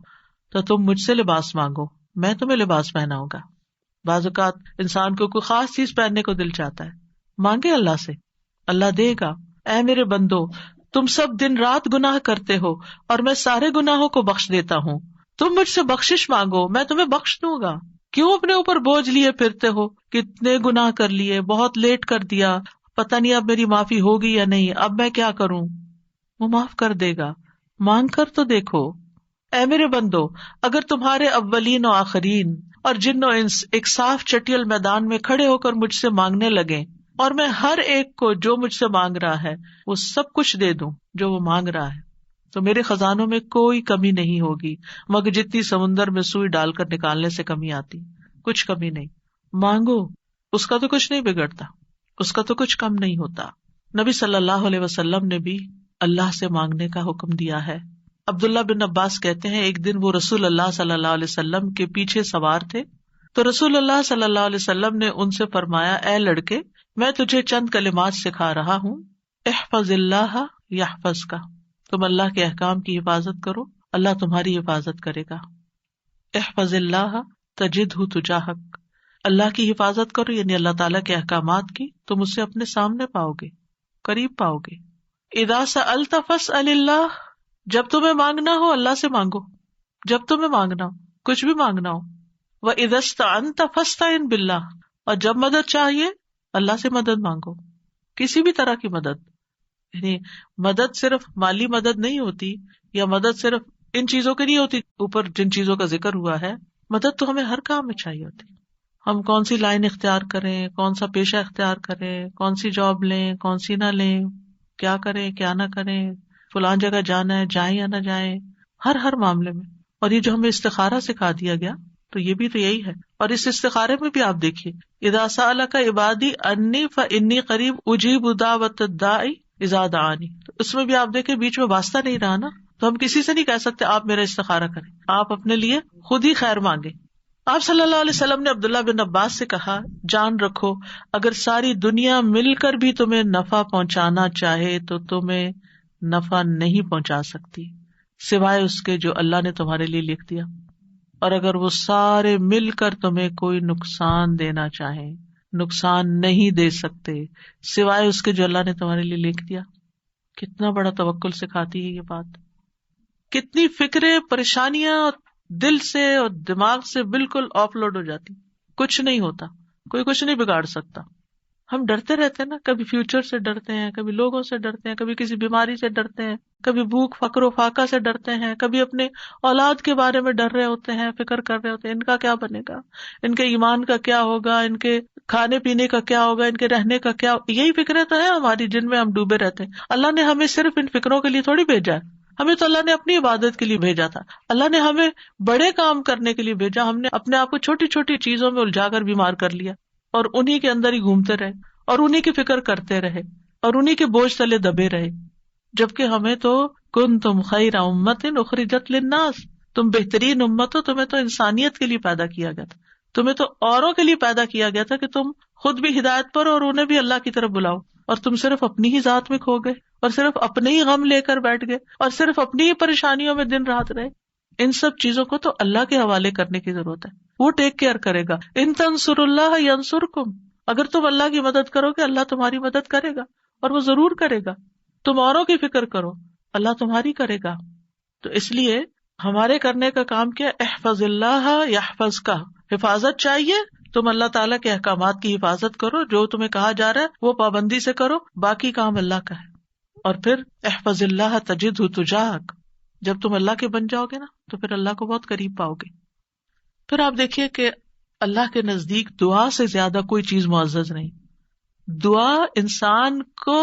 تو تم مجھ سے لباس مانگو میں تمہیں لباس پہناؤں گا. بعض اوقات انسان کو کوئی خاص چیز پہننے کو دل چاہتا ہے، مانگے اللہ سے، اللہ دے گا. اے میرے بندو تم سب دن رات گناہ کرتے ہو اور میں سارے گناہوں کو بخش دیتا ہوں، تم مجھ سے بخشش مانگو میں تمہیں بخش دوں گا. کیوں اپنے اوپر بوجھ لیے پھرتے ہو؟ کتنے گناہ کر لیے، بہت لیٹ کر دیا، پتہ نہیں اب میری معافی ہوگی یا نہیں، اب میں کیا کروں؟ وہ معاف کر دے گا، مانگ کر تو دیکھو. اے میرے بندو اگر تمہارے اولین و آخرین اور جن و انس ایک صاف چٹیل میدان میں کھڑے ہو کر مجھ سے مانگنے لگیں اور میں ہر ایک کو جو مجھ سے مانگ رہا ہے وہ سب کچھ دے دوں جو وہ مانگ رہا ہے، تو میرے خزانوں میں کوئی کمی نہیں ہوگی مگر جتنی سمندر میں سوئی ڈال کر نکالنے سے کمی آتی، کچھ کمی نہیں. مانگو، اس کا تو کچھ نہیں بگڑتا، اس کا تو کچھ کم نہیں ہوتا. نبی صلی اللہ علیہ وسلم نے بھی اللہ سے مانگنے کا حکم دیا ہے. عبداللہ بن عباس کہتے ہیں ایک دن وہ رسول اللہ صلی اللہ علیہ وسلم کے پیچھے سوار تھے تو رسول اللہ صلی اللہ علیہ وسلم نے ان سے فرمایا، اے لڑکے میں تجھے چند کلمات سکھا رہا ہوں، احفظ اللہ یحفظک، تم اللہ کے احکام کی حفاظت کرو اللہ تمہاری حفاظت کرے گا. احفظ اللہ تجدہ تجاہک، اللہ کی حفاظت کرو یعنی اللہ تعالیٰ کے احکامات کی، تم اسے اپنے سامنے پاؤ گے، قریب پاؤ گے. اذا سألت فاسأل اللہ، جب تمہیں مانگنا ہو اللہ سے مانگو، جب تمہیں مانگنا ہو، کچھ بھی مانگنا ہو. وَإِذَا اسْتَعَنْتَ فَاسْتَعِنْ بِاللَّهِ، اور جب مدد چاہیے اللہ سے مدد مانگو، کسی بھی طرح کی مدد. یعنی مدد صرف مالی مدد نہیں ہوتی، یا مدد صرف ان چیزوں کی نہیں ہوتی اوپر جن چیزوں کا ذکر ہوا ہے، مدد تو ہمیں ہر کام میں چاہیے ہوتی. ہم کون سی لائن اختیار کریں، کون سا پیشہ اختیار کریں، کون سی جاب لیں، کون سی نہ لیں، کیا کریں کیا نہ کریں، فلان جگہ جانا ہے جائیں یا نہ جائیں، ہر معاملے میں. اور یہ جو ہمیں استخارہ سکھا دیا گیا تو یہ بھی تو یہی ہے. اور اس استخارے میں بھی آپ دیکھیے، اذا سألک عبادی انی فانی قریب اجیب دعوت الداعی اذا دعانی، تو اس میں بھی آپ دیکھیں بیچ میں واسطہ نہیں رہا نا، تو ہم کسی سے نہیں کہہ سکتے آپ میرا استخارہ کریں، آپ اپنے لیے خود ہی خیر مانگیں. آپ صلی اللہ علیہ وسلم نے عبداللہ بن عباس سے کہا، جان رکھو اگر ساری دنیا مل کر بھی تمہیں نفع پہنچانا چاہے تو تمہیں نفع نہیں پہنچا سکتی سوائے اس کے جو اللہ نے تمہارے لیے لکھ دیا. اور اگر وہ سارے مل کر تمہیں کوئی نقصان دینا چاہیں، نقصان نہیں دے سکتے سوائے اس کے جو اللہ نے تمہارے لیے لکھ دیا. کتنا بڑا توکل سکھاتی ہے یہ بات. کتنی فکریں، پریشانیاں دل سے اور دماغ سے بالکل آف لوڈ ہو جاتی. کچھ نہیں ہوتا، کوئی کچھ نہیں بگاڑ سکتا. ہم ڈرتے رہتے ہیں نا، کبھی فیوچر سے ڈرتے ہیں، کبھی لوگوں سے ڈرتے ہیں، کبھی کسی بیماری سے ڈرتے ہیں، کبھی بھوک فقر و فاقہ سے ڈرتے ہیں، کبھی اپنے اولاد کے بارے میں ڈر رہے ہوتے ہیں، فکر کر رہے ہوتے ہیں ان کا کیا بنے گا، ان کے ایمان کا کیا ہوگا، ان کے کھانے پینے کا کیا ہوگا، ان کے رہنے کا کیا. یہی فکریں تو ہیں ہماری جن میں ہم ڈوبے رہتے ہیں. اللہ نے ہمیں صرف ان فکروں کے لیے تھوڑی بھیجا ہے، ہمیں تو اللہ نے اپنی عبادت کے لیے بھیجا تھا. اللہ نے ہمیں بڑے کام کرنے کے لیے بھیجا. ہم نے اپنے آپ کو چھوٹی چھوٹی چیزوں میں الجھا کر بیمار کر لیا اور انہی کے اندر ہی گھومتے رہے اور انہی کی فکر کرتے رہے اور انہی کے بوجھ تلے دبے رہے. جبکہ ہمیں تو کنتم خیر امت اخرجت للناس، تم بہترین امت ہو، تمہیں تو انسانیت کے لیے پیدا کیا گیا تھا، تمہیں تو اوروں کے لیے پیدا کیا گیا تھا کہ تم خود بھی ہدایت پر اور انہیں بھی اللہ کی طرف بلاؤ. اور تم صرف اپنی ہی ذات میں کھو گئے اور صرف اپنے ہی غم لے کر بیٹھ گئے اور صرف اپنی ہی پریشانیوں میں دن رات رہے. ان سب چیزوں کو تو اللہ کے حوالے کرنے کی ضرورت ہے، وہ ٹیک کیئر کرے گا. ان تنصروا اللہ ینصرکم، اگر تم اللہ کی مدد کرو گے اللہ تمہاری مدد کرے گا، اور وہ ضرور کرے گا. تم اوروں کی فکر کرو، اللہ تمہاری کرے گا. تو اس لیے ہمارے کرنے کا کام کیا؟ احفظ اللہ یحفظک، حفاظت چاہیے. تم اللہ تعالیٰ کے احکامات کی حفاظت کرو، جو تمہیں کہا جا رہا ہے وہ پابندی سے کرو، باقی کام اللہ کا ہے. اور پھر احفظ اللہ تجدہ تجاہک، جب تم اللہ کے بن جاؤ گے نا تو پھر اللہ کو بہت قریب پاؤ گے. پھر آپ دیکھیے کہ اللہ کے نزدیک دعا سے زیادہ کوئی چیز معزز نہیں. دعا انسان کو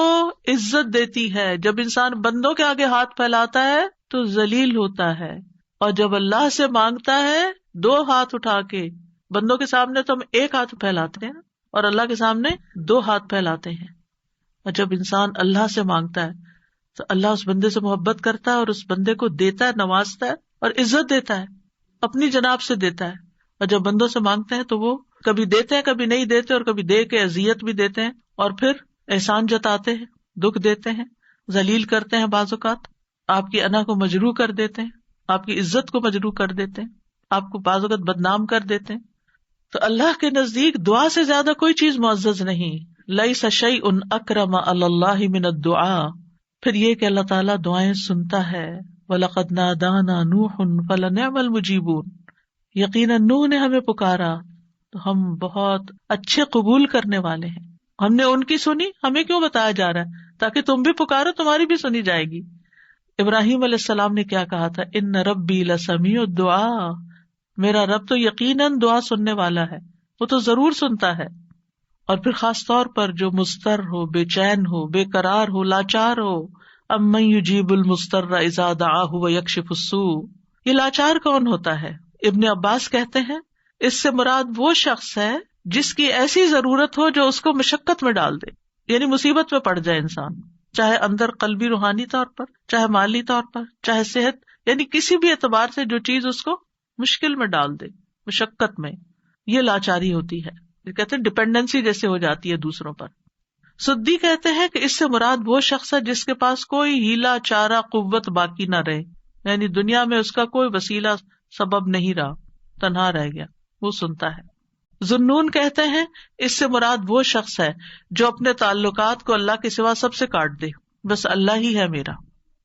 عزت دیتی ہے. جب انسان بندوں کے آگے ہاتھ پھیلاتا ہے تو ذلیل ہوتا ہے، اور جب اللہ سے مانگتا ہے 2 ہاتھ اٹھا کے، بندوں کے سامنے تو ہم 1 ہاتھ پھیلاتے ہیں اور اللہ کے سامنے 2 ہاتھ پھیلاتے ہیں. اور جب انسان اللہ سے مانگتا ہے تو اللہ اس بندے سے محبت کرتا ہے اور اس بندے کو دیتا ہے، نوازتا ہے اور عزت دیتا ہے، اپنی جناب سے دیتا ہے. اور جب بندوں سے مانگتے ہیں تو وہ کبھی دیتے ہیں کبھی نہیں دیتے، اور کبھی دے کے اذیت بھی دیتے ہیں، اور پھر احسان جتاتے ہیں، دکھ دیتے ہیں، ذلیل کرتے ہیں، بعض اوقات آپ کی انا کو مجروح کر دیتے ہیں، آپ کی عزت کو مجروح کر دیتے ہیں، آپ کو بعض اوقات بدنام کر دیتے ہیں. تو اللہ کے نزدیک دعا سے زیادہ کوئی چیز معزز نہیں. لیس شیء اکرم علی اللہ من الدعاء. پھر یہ کہ اللہ تعالیٰ دعائیں سنتا ہے. وَلَقَدْ نَادَانَا نُوحٌ فَلَنِعْمَ الْمُجِيبُونَ. یقیناً نوح نے ہمیں پکارا تو ہم بہت اچھے قبول کرنے والے ہیں. ہم نے ان کی سنی، ہمیں کیوں بتایا جا رہا ہے؟ تاکہ تم بھی پکارو، تمہاری بھی سنی جائے گی. ابراہیم علیہ السلام نے کیا کہا تھا؟ ان ربی لسمیع الدعاء. میرا رب تو یقیناً دعا سننے والا ہے، وہ تو ضرور سنتا ہے. اور پھر خاص طور پر جو مضطر ہو، بے چین ہو، بے قرار ہو، لاچار ہو. امن یجیب المضطر اذا دعاہ ویکشف السوء. یہ لاچار کون ہوتا ہے؟ ابن عباس کہتے ہیں اس سے مراد وہ شخص ہے جس کی ایسی ضرورت ہو جو اس کو مشقت میں ڈال دے، یعنی مصیبت میں پڑ جائے انسان، چاہے اندر قلبی روحانی طور پر، چاہے مالی طور پر، چاہے صحت، یعنی کسی بھی اعتبار سے جو چیز اس کو مشکل میں ڈال دے، مشقت میں. یہ لاچاری ہوتی ہے. یہ کہتے ہیں ڈپینڈنسی جیسے ہو جاتی ہے دوسروں پر. سدی کہتے ہیں کہ اس سے مراد وہ شخص ہے جس کے پاس کوئی ہیلا چارہ قوت باقی نہ رہے، یعنی دنیا میں اس کا کوئی وسیلہ سبب نہیں رہا، تنہا رہ گیا، وہ سنتا ہے. ذنون کہتے ہیں اس سے مراد وہ شخص ہے جو اپنے تعلقات کو اللہ کے سوا سب سے کاٹ دے، بس اللہ ہی ہے میرا.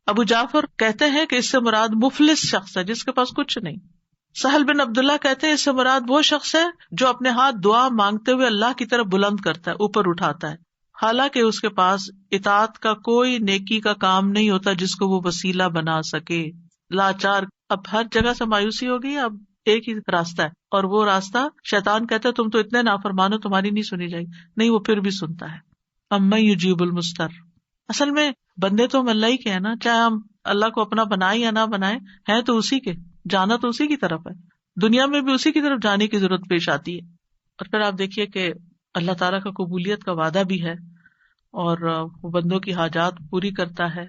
ابو جعفر کہتے ہیں کہ اس سے مراد مفلس شخص ہے جس کے پاس کچھ نہیں. سہل بن عبداللہ کہتے ہیں اس سے مراد وہ شخص ہے جو اپنے ہاتھ دعا مانگتے ہوئے اللہ کی طرف بلند کرتا ہے، اوپر اٹھاتا ہے، حالانکہ اس کے پاس اطاعت کا کوئی نیکی کا کام نہیں ہوتا جس کو وہ وسیلہ بنا سکے. لاچار. اب ہر جگہ سے مایوسی ہو گئی، اب ایک ہی راستہ ہے، اور وہ راستہ شیطان کہتا ہے تم تو اتنے نافرمان ہو، تمہاری نہیں سنی جائے گی. نہیں، وہ پھر بھی سنتا ہے. امن یجیب المضطر. اصل میں بندے تو ہم اللہ ہی کے ہیں نا، چاہے ہم اللہ کو اپنا بنائیں یا نہ بنائیں، ہیں تو اسی کے، جانا تو اسی کی طرف ہے، دنیا میں بھی اسی کی طرف جانے کی ضرورت پیش آتی ہے. اور پھر آپ دیکھیے کہ اللہ تعالیٰ کا قبولیت کا وعدہ بھی ہے اور وہ بندوں کی حاجات پوری کرتا ہے.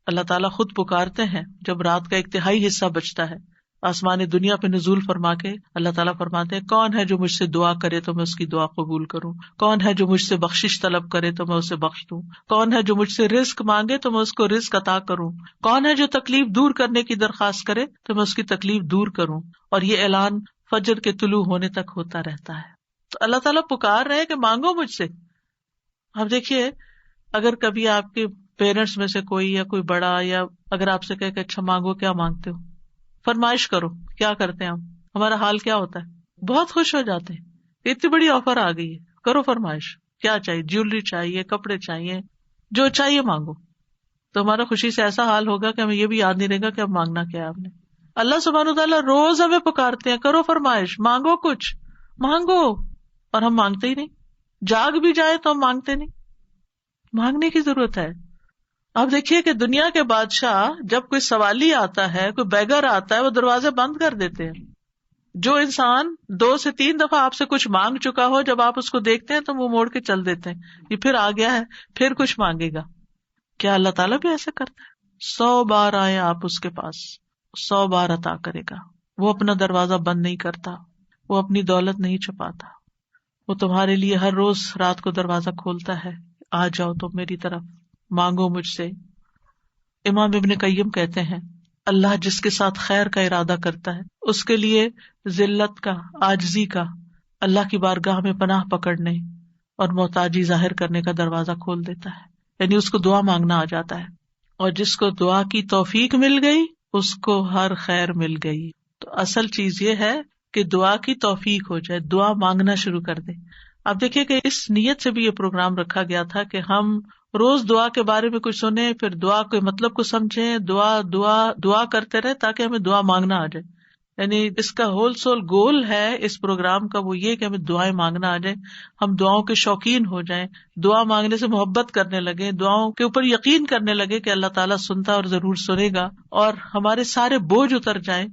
اللہ تعالیٰ خود پکارتے ہیں جب رات کا 1/3 حصہ بچتا ہے آسمان دنیا پہ نزول فرما کے اللہ تعالیٰ فرماتے ہیں کون ہے جو مجھ سے دعا کرے تو میں اس کی دعا قبول کروں، کون ہے جو مجھ سے بخشش طلب کرے تو میں اسے بخش دوں، کون ہے جو مجھ سے رزق مانگے تو میں اس کو رزق عطا کروں، کون ہے جو تکلیف دور کرنے کی درخواست کرے تو میں اس کی تکلیف دور کروں. اور یہ اعلان فجر کے طلوع ہونے تک ہوتا رہتا ہے. تو اللہ تعالیٰ پکار رہے کہ مانگو مجھ سے. اب دیکھیے اگر کبھی آپ کے پیرنٹس میں سے کوئی یا کوئی بڑا یا اگر آپ سے کہے کہ اچھا مانگو، کیا مانگتے ہو، فرمائش کرو، کیا کرتے ہیں ہمارا حال کیا ہوتا ہے؟ بہت خوش ہو جاتے ہیں، اتنی بڑی آفر آ گئی ہے، کرو فرمائش، کیا چاہیے، جیولری چاہیے، کپڑے چاہیے، جو چاہیے مانگو. تو ہمارا خوشی سے ایسا حال ہوگا کہ ہمیں یہ بھی یاد نہیں رہے گا کہ اب مانگنا کیا ہے آپ نے. اللہ سبحانہ وتعالیٰ روز ہمیں پکارتے ہیں کرو فرمائش، مانگو، کچھ مانگو، اور ہم مانگتے ہی نہیں. جاگ بھی جائے تو ہم مانگتے نہیں. مانگنے کی ضرورت ہے. آپ دیکھیے کہ دنیا کے بادشاہ جب کوئی سوالی آتا ہے، کوئی بیگر آتا ہے، وہ دروازے بند کر دیتے ہیں. جو انسان 2 سے 3 دفعہ آپ سے کچھ مانگ چکا ہو، جب آپ اس کو دیکھتے ہیں تو وہ موڑ کے چل دیتے ہیں، یہ پھر آ گیا ہے، پھر کچھ مانگے گا. کیا اللہ تعالیٰ بھی ایسے کرتا ہے؟ 100 بار آئے آپ اس کے پاس، 100 بار عطا کرے گا. وہ اپنا دروازہ بند نہیں کرتا، وہ اپنی دولت نہیں چھپاتا. وہ تمہارے لیے ہر روز رات کو دروازہ کھولتا ہے، آ جاؤ تم میری طرف، مانگو مجھ سے. امام ابن قیم کہتے ہیں اللہ جس کے ساتھ خیر کا ارادہ کرتا ہے اس کے لیے ذلت کا، عاجزی کا، اللہ کی بارگاہ میں پناہ پکڑنے اور محتاجی ظاہر کرنے کا دروازہ کھول دیتا ہے. یعنی اس کو دعا مانگنا آ جاتا ہے. اور جس کو دعا کی توفیق مل گئی اس کو ہر خیر مل گئی. تو اصل چیز یہ ہے کہ دعا کی توفیق ہو جائے، دعا مانگنا شروع کر دیں. آپ دیکھیے کہ اس نیت سے بھی یہ پروگرام رکھا گیا تھا کہ ہم روز دعا کے بارے میں کچھ سنیں، پھر دعا کے مطلب کو سمجھیں، دعا دعا دعا کرتے رہے تاکہ ہمیں دعا مانگنا آ جائے. یعنی اس کا ہول سول گول ہے اس پروگرام کا وہ یہ کہ ہمیں دعائیں مانگنا آ جائے، ہم دعاؤں کے شوقین ہو جائیں، دعا مانگنے سے محبت کرنے لگے، دعاؤں کے اوپر یقین کرنے لگے کہ اللہ تعالیٰ سنتا اور ضرور سنے گا، اور ہمارے سارے بوجھ اتر جائیں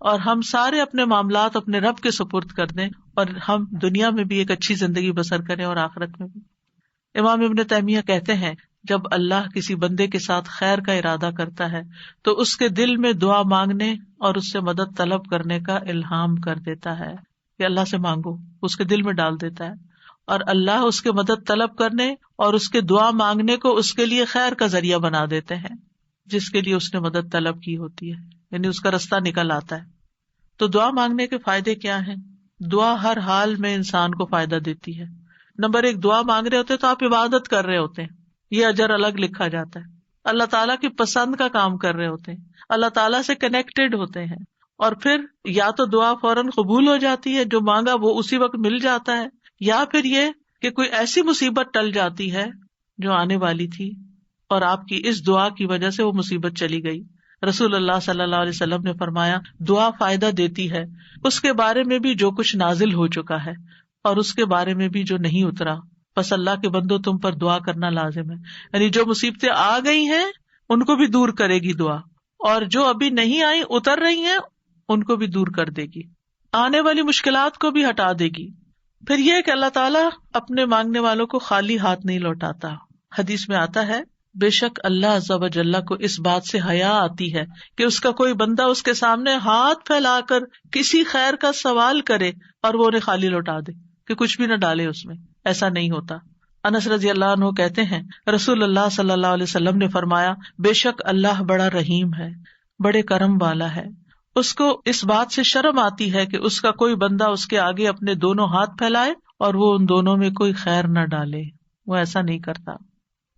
اور ہم سارے اپنے معاملات اپنے رب کے سپرد کر دیں، اور ہم دنیا میں بھی ایک اچھی زندگی بسر کریں اور آخرت میں بھی. امام ابن تیمیہ کہتے ہیں جب اللہ کسی بندے کے ساتھ خیر کا ارادہ کرتا ہے تو اس کے دل میں دعا مانگنے اور اس سے مدد طلب کرنے کا الہام کر دیتا ہے کہ اللہ سے مانگو، اس کے دل میں ڈال دیتا ہے، اور اللہ اس کے مدد طلب کرنے اور اس کے دعا مانگنے کو اس کے لیے خیر کا ذریعہ بنا دیتے ہیں جس کے لیے اس نے مدد طلب کی ہوتی ہے، یعنی اس کا رستہ نکل آتا ہے. تو دعا مانگنے کے فائدے کیا ہیں؟ دعا ہر حال میں انسان کو فائدہ دیتی ہے. نمبر 1، دعا مانگ رہے ہوتے تو آپ عبادت کر رہے ہوتے ہیں، یہ اجر الگ لکھا جاتا ہے. اللہ تعالیٰ کی پسند کا کام کر رہے ہوتے ہیں، اللہ تعالیٰ سے کنیکٹڈ ہوتے ہیں، اور پھر یا تو دعا فوراً قبول ہو جاتی ہے، جو مانگا وہ اسی وقت مل جاتا ہے، یا پھر یہ کہ کوئی ایسی مصیبت ٹل جاتی ہے جو آنے والی تھی اور آپ کی اس دعا کی وجہ سے وہ مصیبت چلی گئی. رسول اللہ صلی اللہ علیہ وسلم نے فرمایا دعا فائدہ دیتی ہے اس کے بارے میں بھی جو کچھ نازل ہو چکا ہے اور اس کے بارے میں بھی جو نہیں اترا. بس اللہ کے بندو تم پر دعا کرنا لازم ہے، یعنی جو مصیبتیں آ گئی ہیں ان کو بھی دور کرے گی دعا، اور جو ابھی نہیں آئی اتر رہی ہیں ان کو بھی دور کر دے گی، آنے والی مشکلات کو بھی ہٹا دے گی. پھر یہ کہ اللہ تعالیٰ اپنے مانگنے والوں کو خالی ہاتھ نہیں لوٹاتا. حدیث میں آتا ہے بے شک اللہ عز و جل کو اس بات سے حیا آتی ہے کہ اس کا کوئی بندہ اس کے سامنے ہاتھ پھیلا کر کسی خیر کا سوال کرے اور وہ انہیں خالی لوٹا دے، کہ کچھ بھی نہ ڈالے اس میں. ایسا نہیں ہوتا. انس رضی اللہ عنہ کہتے ہیں رسول اللہ صلی اللہ علیہ وسلم نے فرمایا بے شک اللہ بڑا رحیم ہے، بڑے کرم والا ہے، اس کو اس بات سے شرم آتی ہے کہ اس کا کوئی بندہ اس کے آگے اپنے دونوں ہاتھ پھیلائے اور وہ ان دونوں میں کوئی خیر نہ ڈالے. وہ ایسا نہیں کرتا.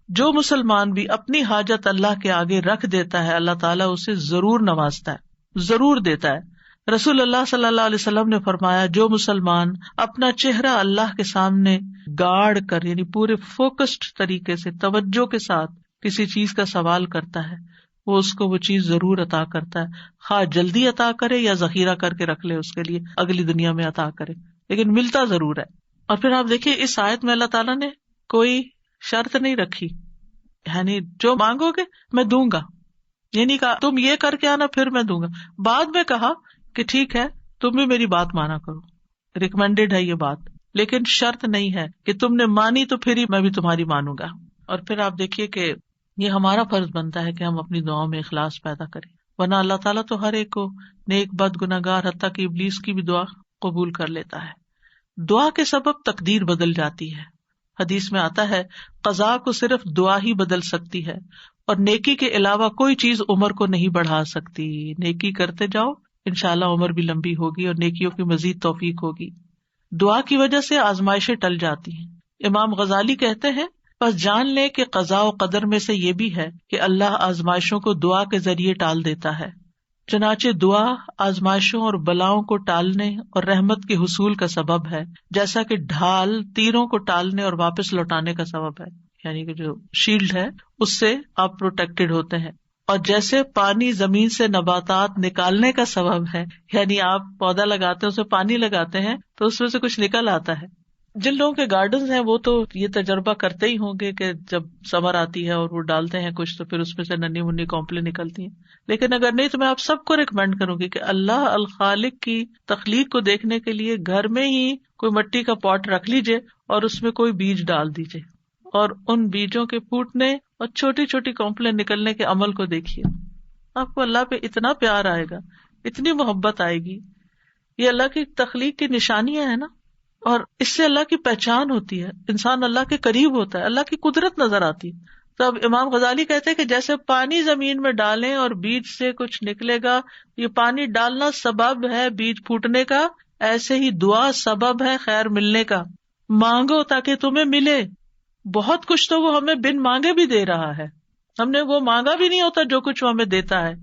جو مسلمان بھی اپنی حاجت اللہ کے آگے رکھ دیتا ہے اللہ تعالیٰ اسے ضرور نوازتا ہے، ضرور دیتا ہے. رسول اللہ صلی اللہ علیہ وسلم نے فرمایا جو مسلمان اپنا چہرہ اللہ کے سامنے گاڑ کر، یعنی پورے فوکسڈ طریقے سے توجہ کے ساتھ کسی چیز کا سوال کرتا ہے وہ اس کو وہ چیز ضرور عطا کرتا ہے، خواہ جلدی عطا کرے یا ذخیرہ کر کے رکھ لے اس کے لیے اگلی دنیا میں عطا کرے، لیکن ملتا ضرور ہے. اور پھر آپ دیکھیے اس آیت میں اللہ تعالیٰ نے کوئی شرط نہیں رکھی، یعنی جو مانگو گے میں دوں گا، یہ نہیں کہا تم یہ کر کے آنا پھر میں دوں گا. بعد میں کہا کہ ٹھیک ہے تم بھی میری بات مانا کرو، ریکمینڈیڈ ہے یہ بات، لیکن شرط نہیں ہے کہ تم نے مانی تو پھر ہی میں بھی تمہاری مانوں گا. اور پھر آپ دیکھیے کہ یہ ہمارا فرض بنتا ہے کہ ہم اپنی دعاؤں میں اخلاص پیدا کریں. ورنہ اللہ تعالیٰ تو ہر ایک کو نیک بد گناہگار حتیٰ کہ ابلیس کی بھی دعا قبول کر لیتا ہے. دعا کے سبب تقدیر بدل جاتی ہے. حدیث میں آتا ہے قضاء کو صرف دعا ہی بدل سکتی ہے اور نیکی کے علاوہ کوئی چیز عمر کو نہیں بڑھا سکتی. نیکی کرتے جاؤ انشاءاللہ عمر بھی لمبی ہوگی اور نیکیوں کی مزید توفیق ہوگی. دعا کی وجہ سے آزمائشیں ٹل جاتی ہیں. امام غزالی کہتے ہیں بس جان لے کہ قضاء و قدر میں سے یہ بھی ہے کہ اللہ آزمائشوں کو دعا کے ذریعے ٹال دیتا ہے. چنانچہ دعا آزمائشوں اور بلاؤں کو ٹالنے اور رحمت کے حصول کا سبب ہے، جیسا کہ ڈھال تیروں کو ٹالنے اور واپس لوٹانے کا سبب ہے. یعنی کہ جو شیلڈ ہے اس سے آپ پروٹیکٹڈ ہوتے ہیں. اور جیسے پانی زمین سے نباتات نکالنے کا سبب ہے، یعنی آپ پودا لگاتے ہیں اسے پانی لگاتے ہیں تو اس میں سے کچھ نکل آتا ہے. جن لوگوں کے گارڈنز ہیں وہ تو یہ تجربہ کرتے ہی ہوں گے کہ جب سمر آتی ہے اور وہ ڈالتے ہیں کچھ تو پھر اس میں سے ننھی منی کونپلیں نکلتی ہیں. لیکن اگر نہیں تو میں آپ سب کو ریکمینڈ کروں گی کہ اللہ الخالق کی تخلیق کو دیکھنے کے لیے گھر میں ہی کوئی مٹی کا پاٹ رکھ لیجئے اور اس میں کوئی بیج ڈال دیجئے اور ان بیجوں کے پھوٹنے اور چھوٹی چھوٹی کونپلیں نکلنے کے عمل کو دیکھیے. آپ کو اللہ پہ اتنا پیار آئے گا، اتنی محبت آئے گی. یہ اللہ کی تخلیق کی نشانیاں ہیں نا، اور اس سے اللہ کی پہچان ہوتی ہے. انسان اللہ کے قریب ہوتا ہے، اللہ کی قدرت نظر آتی ہے. تو اب امام غزالی کہتے ہیں کہ جیسے پانی زمین میں ڈالیں اور بیج سے کچھ نکلے گا، یہ پانی ڈالنا سبب ہے بیج پھوٹنے کا، ایسے ہی دعا سبب ہے خیر ملنے کا. مانگو تاکہ تمہیں ملے. بہت کچھ تو وہ ہمیں بن مانگے بھی دے رہا ہے، ہم نے وہ مانگا بھی نہیں ہوتا جو کچھ وہ ہمیں دیتا ہے،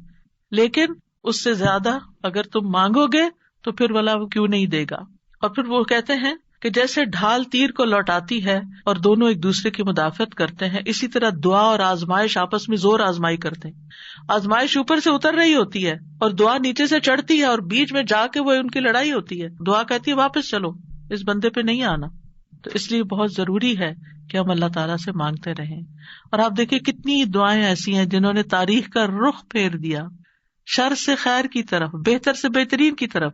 لیکن اس سے زیادہ اگر تم مانگو گے تو پھر والا وہ کیوں نہیں دے گا. اور پھر وہ کہتے ہیں کہ جیسے ڈھال تیر کو لوٹاتی ہے اور دونوں ایک دوسرے کی مدافعت کرتے ہیں، اسی طرح دعا اور آزمائش آپس میں زور آزمائی کرتے ہیں. آزمائش اوپر سے اتر رہی ہوتی ہے اور دعا نیچے سے چڑھتی ہے اور بیچ میں جا کے وہ ان کی لڑائی ہوتی ہے. دعا کہتی ہے واپس چلو، اس بندے پہ نہیں آنا. تو اس لیے بہت ضروری ہے کہ ہم اللہ تعالیٰ سے مانگتے رہیں. اور آپ دیکھیں کتنی دعائیں ایسی ہیں جنہوں نے تاریخ کا رخ پھیر دیا، شر سے خیر کی طرف، بہتر سے بہترین کی طرف.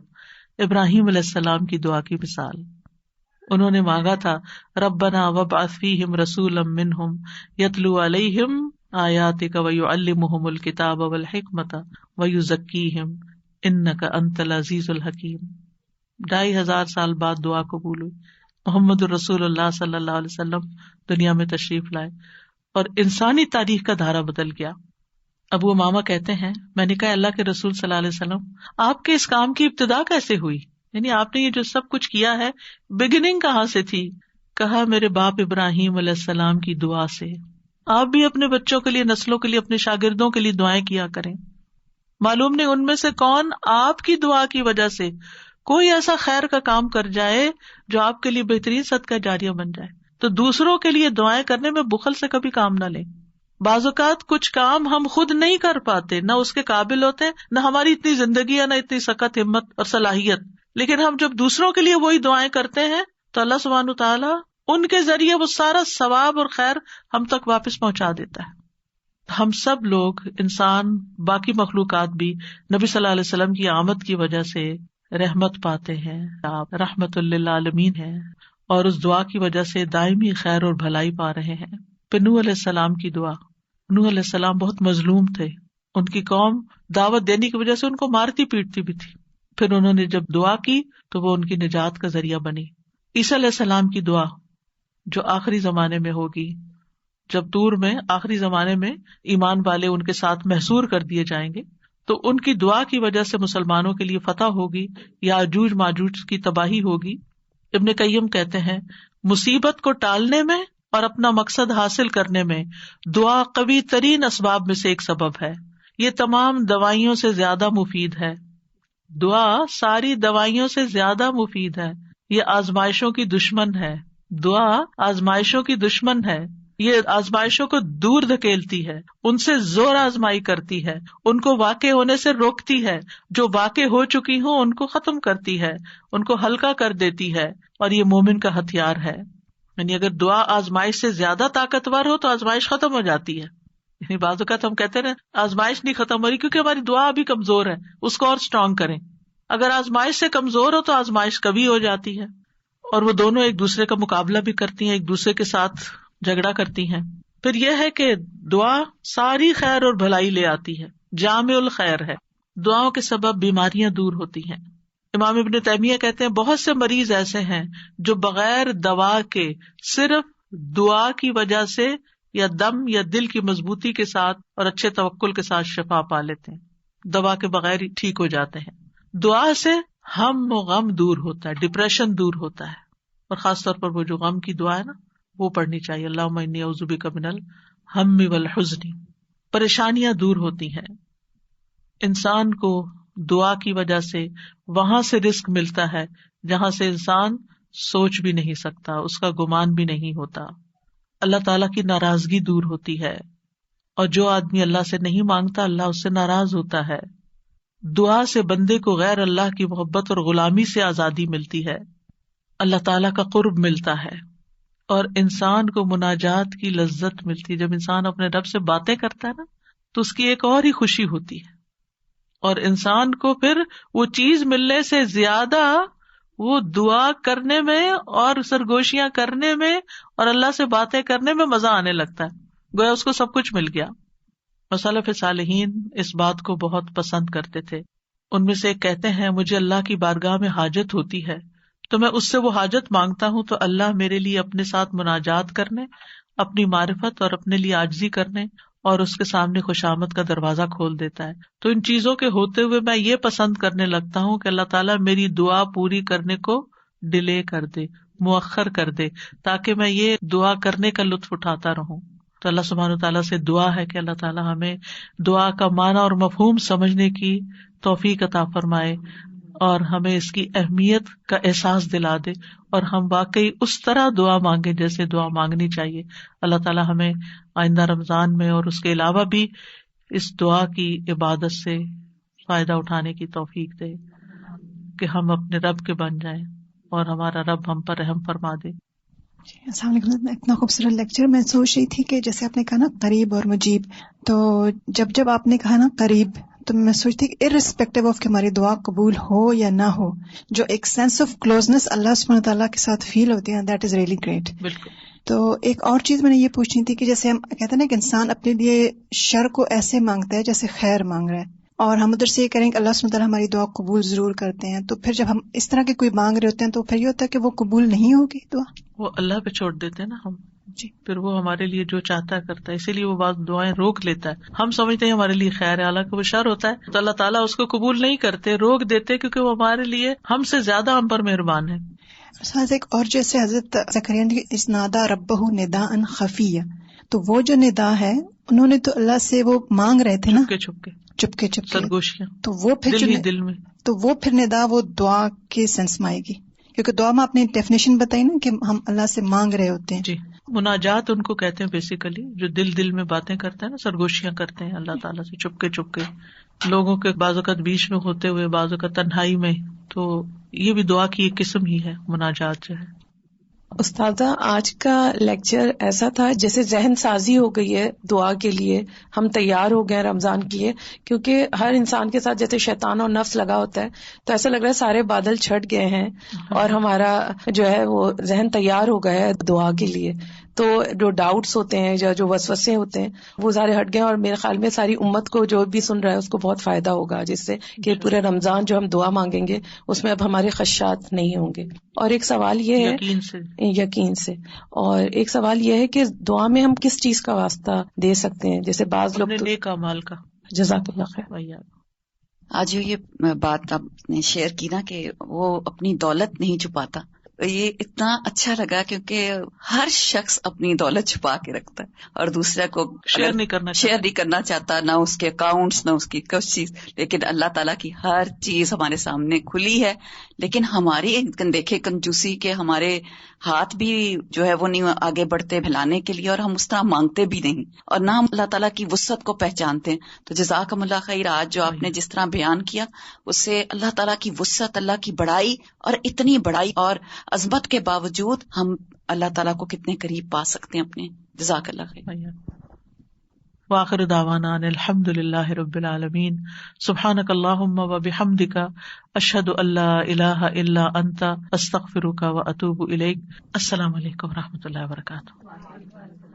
ابراہیم علیہ السلام کی دعا کی مثال، انہوں نے مانگا تھا ربنا وابعث فیہم رسولا منہم یتلو علیہم آیاتک ویعلمہم الکتاب والحکمت ویزکیہم انک انت العزیز الحکیم. 2500 سال بعد دعا قبول ہوئی. محمد الرسول اللہ صلی اللہ علیہ وسلم دنیا میں تشریف لائے اور انسانی تاریخ کا دھارا بدل گیا. ابو امامہ کہتے ہیں میں نے کہا اللہ کے رسول صلی اللہ علیہ وسلم آپ کے اس کام کی ابتدا کیسے ہوئی، یعنی آپ نے یہ جو سب کچھ کیا ہے بگننگ کہاں سے تھی؟ کہا میرے باپ ابراہیم علیہ السلام کی دعا سے. آپ بھی اپنے بچوں کے لیے، نسلوں کے لیے، اپنے شاگردوں کے لیے دعائیں کیا کریں. معلوم نہیں ان میں سے کون آپ کی دعا کی وجہ سے کوئی ایسا خیر کا کام کر جائے جو آپ کے لیے بہترین صدقہ جاریہ بن جائے. تو دوسروں کے لیے دعائیں کرنے میں بخل سے کبھی کام نہ لیں. بعض اوقات کچھ کام ہم خود نہیں کر پاتے، نہ اس کے قابل ہوتے، نہ ہماری اتنی زندگی ہے، نہ اتنی سخت ہمت اور صلاحیت، لیکن ہم جب دوسروں کے لیے وہی دعائیں کرتے ہیں تو اللہ سبحانہ وتعالیٰ ان کے ذریعے وہ سارا ثواب اور خیر ہم تک واپس پہنچا دیتا ہے. ہم سب لوگ، انسان، باقی مخلوقات بھی نبی صلی اللہ علیہ وسلم کی آمد کی وجہ سے رحمت پاتے ہیں. آپ رحمت للعالمین ہیں اور اس دعا کی وجہ سے دائمی خیر اور بھلائی پا رہے ہیں. پھر نوح علیہ السلام کی دعا. نوح علیہ السلام بہت مظلوم تھے، ان کی قوم دعوت دینے کی وجہ سے ان کو مارتی پیٹتی بھی تھی. پھر انہوں نے جب دعا کی تو وہ ان کی نجات کا ذریعہ بنی. عیسیٰ علیہ السلام کی دعا جو آخری زمانے میں ہوگی، جب طور میں آخری زمانے میں ایمان والے ان کے ساتھ محصور کر دیے جائیں گے تو ان کی دعا کی وجہ سے مسلمانوں کے لیے فتح ہوگی، یاجوج ماجوج کی تباہی ہوگی. ابن قیم کہتے ہیں مصیبت کو ٹالنے میں اور اپنا مقصد حاصل کرنے میں دعا قوی ترین اسباب میں سے ایک سبب ہے. یہ تمام دوائیوں سے زیادہ مفید ہے. دعا ساری دوائیوں سے زیادہ مفید ہے. یہ آزمائشوں کی دشمن ہے. دعا آزمائشوں کی دشمن ہے. یہ آزمائشوں کو دور دھکیلتی ہے، ان سے زور آزمائی کرتی ہے، ان کو واقع ہونے سے روکتی ہے، جو واقع ہو چکی ہوں ان کو ختم کرتی ہے، ان کو ہلکا کر دیتی ہے، اور یہ مومن کا ہتھیار ہے. یعنی اگر دعا آزمائش سے زیادہ طاقتور ہو تو آزمائش ختم ہو جاتی ہے. یعنی بعض اوقات ہم کہتے ہیں آزمائش نہیں ختم ہو رہی کیونکہ ہماری دعا ابھی کمزور ہے، اس کو اور اسٹرانگ کریں. اگر آزمائش سے کمزور ہو تو آزمائش کبھی ہو جاتی ہے، اور وہ دونوں ایک دوسرے کا مقابلہ بھی کرتی ہیں، ایک دوسرے کے ساتھ جھگڑا کرتی ہیں. پھر یہ ہے کہ دعا ساری خیر اور بھلائی لے آتی ہے. جامع الخیر ہے. دعاؤں کے سبب بیماریاں دور ہوتی ہیں. امام ابن تیمیہ کہتے ہیں بہت سے مریض ایسے ہیں جو بغیر دوا کے صرف دعا کی وجہ سے یا دم یا دل کی مضبوطی کے ساتھ اور اچھے توکل کے ساتھ شفا پا لیتے ہیں. دوا کے بغیر ہی ٹھیک ہو جاتے ہیں. دعا سے ہم و غم دور ہوتا ہے, ڈپریشن دور ہوتا ہے, اور خاص طور پر وہ جو غم کی دعا ہے نا وہ پڑھنی چاہیے. اللہم انی اعوذ بک من الہم والحزن. پریشانیاں دور ہوتی ہیں. انسان کو دعا کی وجہ سے وہاں سے رزق ملتا ہے جہاں سے انسان سوچ بھی نہیں سکتا, اس کا گمان بھی نہیں ہوتا. اللہ تعالیٰ کی ناراضگی دور ہوتی ہے, اور جو آدمی اللہ سے نہیں مانگتا اللہ اس سے ناراض ہوتا ہے. دعا سے بندے کو غیر اللہ کی محبت اور غلامی سے آزادی ملتی ہے, اللہ تعالیٰ کا قرب ملتا ہے, اور انسان کو مناجات کی لذت ملتی ہے. جب انسان اپنے رب سے باتیں کرتا ہے نا تو اس کی ایک اور ہی خوشی ہوتی ہے, اور انسان کو پھر وہ چیز ملنے سے زیادہ وہ دعا کرنے میں اور سرگوشیاں کرنے میں اور اللہ سے باتیں کرنے میں مزہ آنے لگتا ہے, گویا اس کو سب کچھ مل گیا. اور سلف صالحین اس بات کو بہت پسند کرتے تھے. ان میں سے ایک کہتے ہیں مجھے اللہ کی بارگاہ میں حاجت ہوتی ہے تو میں اس سے وہ حاجت مانگتا ہوں تو اللہ میرے لیے اپنے ساتھ مناجات کرنے, اپنی معرفت اور اپنے لیے عاجزی کرنے اور اس کے سامنے خوشامد کا دروازہ کھول دیتا ہے. تو ان چیزوں کے ہوتے ہوئے میں یہ پسند کرنے لگتا ہوں کہ اللہ تعالیٰ میری دعا پوری کرنے کو ڈیلے کر دے, مؤخر کر دے, تاکہ میں یہ دعا کرنے کا لطف اٹھاتا رہوں. تو اللہ سبحانہ وتعالیٰ سے دعا ہے کہ اللہ تعالیٰ ہمیں دعا کا معنی اور مفہوم سمجھنے کی توفیق عطا فرمائے اور ہمیں اس کی اہمیت کا احساس دلا دے, اور ہم واقعی اس طرح دعا مانگے جیسے دعا مانگنی چاہیے. اللہ تعالیٰ ہمیں آئندہ رمضان میں اور اس کے علاوہ بھی اس دعا کی عبادت سے فائدہ اٹھانے کی توفیق دے کہ ہم اپنے رب کے بن جائیں اور ہمارا رب ہم پر رحم فرما دے. السلام علیکم. اتنا خوبصورت لیکچر. میں سوچ رہی تھی کہ جیسے آپ نے کہا نا قریب اور مجیب, تو جب آپ نے کہا نا قریب تو میں سوچتی کہ ارسپیکٹو آف کہ ہماری دعا قبول ہو یا نہ ہو, جو ایک سینس آف کلوزنس اللہ سبحانہ تعالیٰ کے ساتھ فیل ہوتی ہے, دیٹ از ریئلی گریٹ. بالکل. تو ایک اور چیز میں نے یہ پوچھنی تھی کہ جیسے ہم کہتے ہیں نا کہ انسان اپنے لیے شر کو ایسے مانگتا ہے جیسے خیر مانگ رہا ہے, اور ہم ادھر سے یہ کریں کہ اللہ سبحانہ تعالیٰ ہماری دعا قبول ضرور کرتے ہیں, تو پھر جب ہم اس طرح کے کوئی مانگ رہے ہوتے ہیں تو پھر یہ ہوتا ہے کہ وہ قبول نہیں ہوگی دعا, وہ اللہ پہ چھوڑ دیتے ہیں نا ہم. جی. پھر وہ ہمارے لیے جو چاہتا ہے کرتا ہے, اسی لیے وہ بعض دعائیں روک لیتا ہے. ہم سمجھتے ہیں ہمارے لیے خیر ہے, حالانکہ وہ شر ہوتا ہے, تو اللہ تعالیٰ اس کو قبول نہیں کرتے, روک دیتے, کیونکہ وہ ہمارے لیے ہم سے زیادہ ہم پر مہربان ہے. ایک اور جیسے حضرت زکریا نے اس نادا ربہ نداء خفیہ, تو وہ جو ندا ہے انہوں نے تو اللہ سے وہ مانگ رہے تھے نا چپکے سرگوشیاں, تو وہ پھر دل میں, تو وہ پھر ندا وہ دعا کے سینس میں آئے گی, کیونکہ دعا میں آپ نے ڈیفینیشن بتائی نا کہ ہم اللہ سے مانگ رہے ہوتے ہیں. جی. مناجات ان کو کہتے ہیں بیسیکلی, جو دل میں باتیں کرتے ہیں نا, سرگوشیاں کرتے ہیں اللہ تعالیٰ سے چپکے لوگوں کے بعض اوقات بیچ میں ہوتے ہوئے, بعض اوقات تنہائی میں, تو یہ بھی دعا کی ایک قسم ہی ہے مناجات جو ہے. استاذہ آج کا لیکچر ایسا تھا جیسے ذہن سازی ہو گئی ہے دعا کے لیے, ہم تیار ہو گئے رمضان کے لیے, کیونکہ ہر انسان کے ساتھ جیسے شیطان اور نفس لگا ہوتا ہے, تو ایسا لگ رہا ہے سارے بادل چھٹ گئے ہیں اور ہمارا جو ہے وہ ذہن تیار ہو گیا ہے دعا کے لیے. تو جو ڈاؤٹس ہوتے ہیں یا جو وسوسے ہوتے ہیں وہ سارے ہٹ گئے, اور میرے خیال میں ساری امت کو جو بھی سن رہا ہے اس کو بہت فائدہ ہوگا جس سے کہ پورے رمضان جو ہم دعا مانگیں گے اس میں اب ہمارے خدشات نہیں ہوں گے. اور ایک سوال یہ ہے یقین سے, اور ایک سوال یہ ہے کہ دعا میں ہم کس چیز کا واسطہ دے سکتے ہیں, جیسے بعض لوگ نیک اعمال کا. جزاک اللہ خیر. آج جو یہ بات آپ نے شیئر کی نا کہ وہ اپنی دولت نہیں چھپاتا, یہ اتنا اچھا لگا, کیونکہ ہر شخص اپنی دولت چھپا کے رکھتا ہے اور دوسرے کو شیئر نہیں کرنا چاہتا, نہ اس کے اکاؤنٹس نہ اس کی کچھ چیز. لیکن اللہ تعالیٰ کی ہر چیز ہمارے سامنے کھلی ہے, لیکن ہماری دیکھے کنجوسی کے ہمارے ہاتھ بھی جو ہے وہ نہیں آگے بڑھتے پھیلانے کے لیے, اور ہم اس طرح مانگتے بھی نہیں, اور نہ ہم اللہ تعالیٰ کی وسعت کو پہچانتے ہیں. تو جزاکم اللہ خیر, آج جو آپ نے جس طرح بیان کیا اس سے اللہ تعالیٰ کی وسعت, اللہ کی بڑائی, اور اتنی بڑائی اور عظمت کے باوجود ہم اللہ تعالیٰ کو کتنے قریب پا سکتے ہیں اپنے. جزاک اللہ خیر. وآخر دعوانا ان الحمد للہ رب العالمین. سبحانک اللہم وبحمدک, اشہد ان لا الہ الا انت, استغفرک واتوب الیک. السلام علیکم ورحمۃ اللہ وبرکاتہ.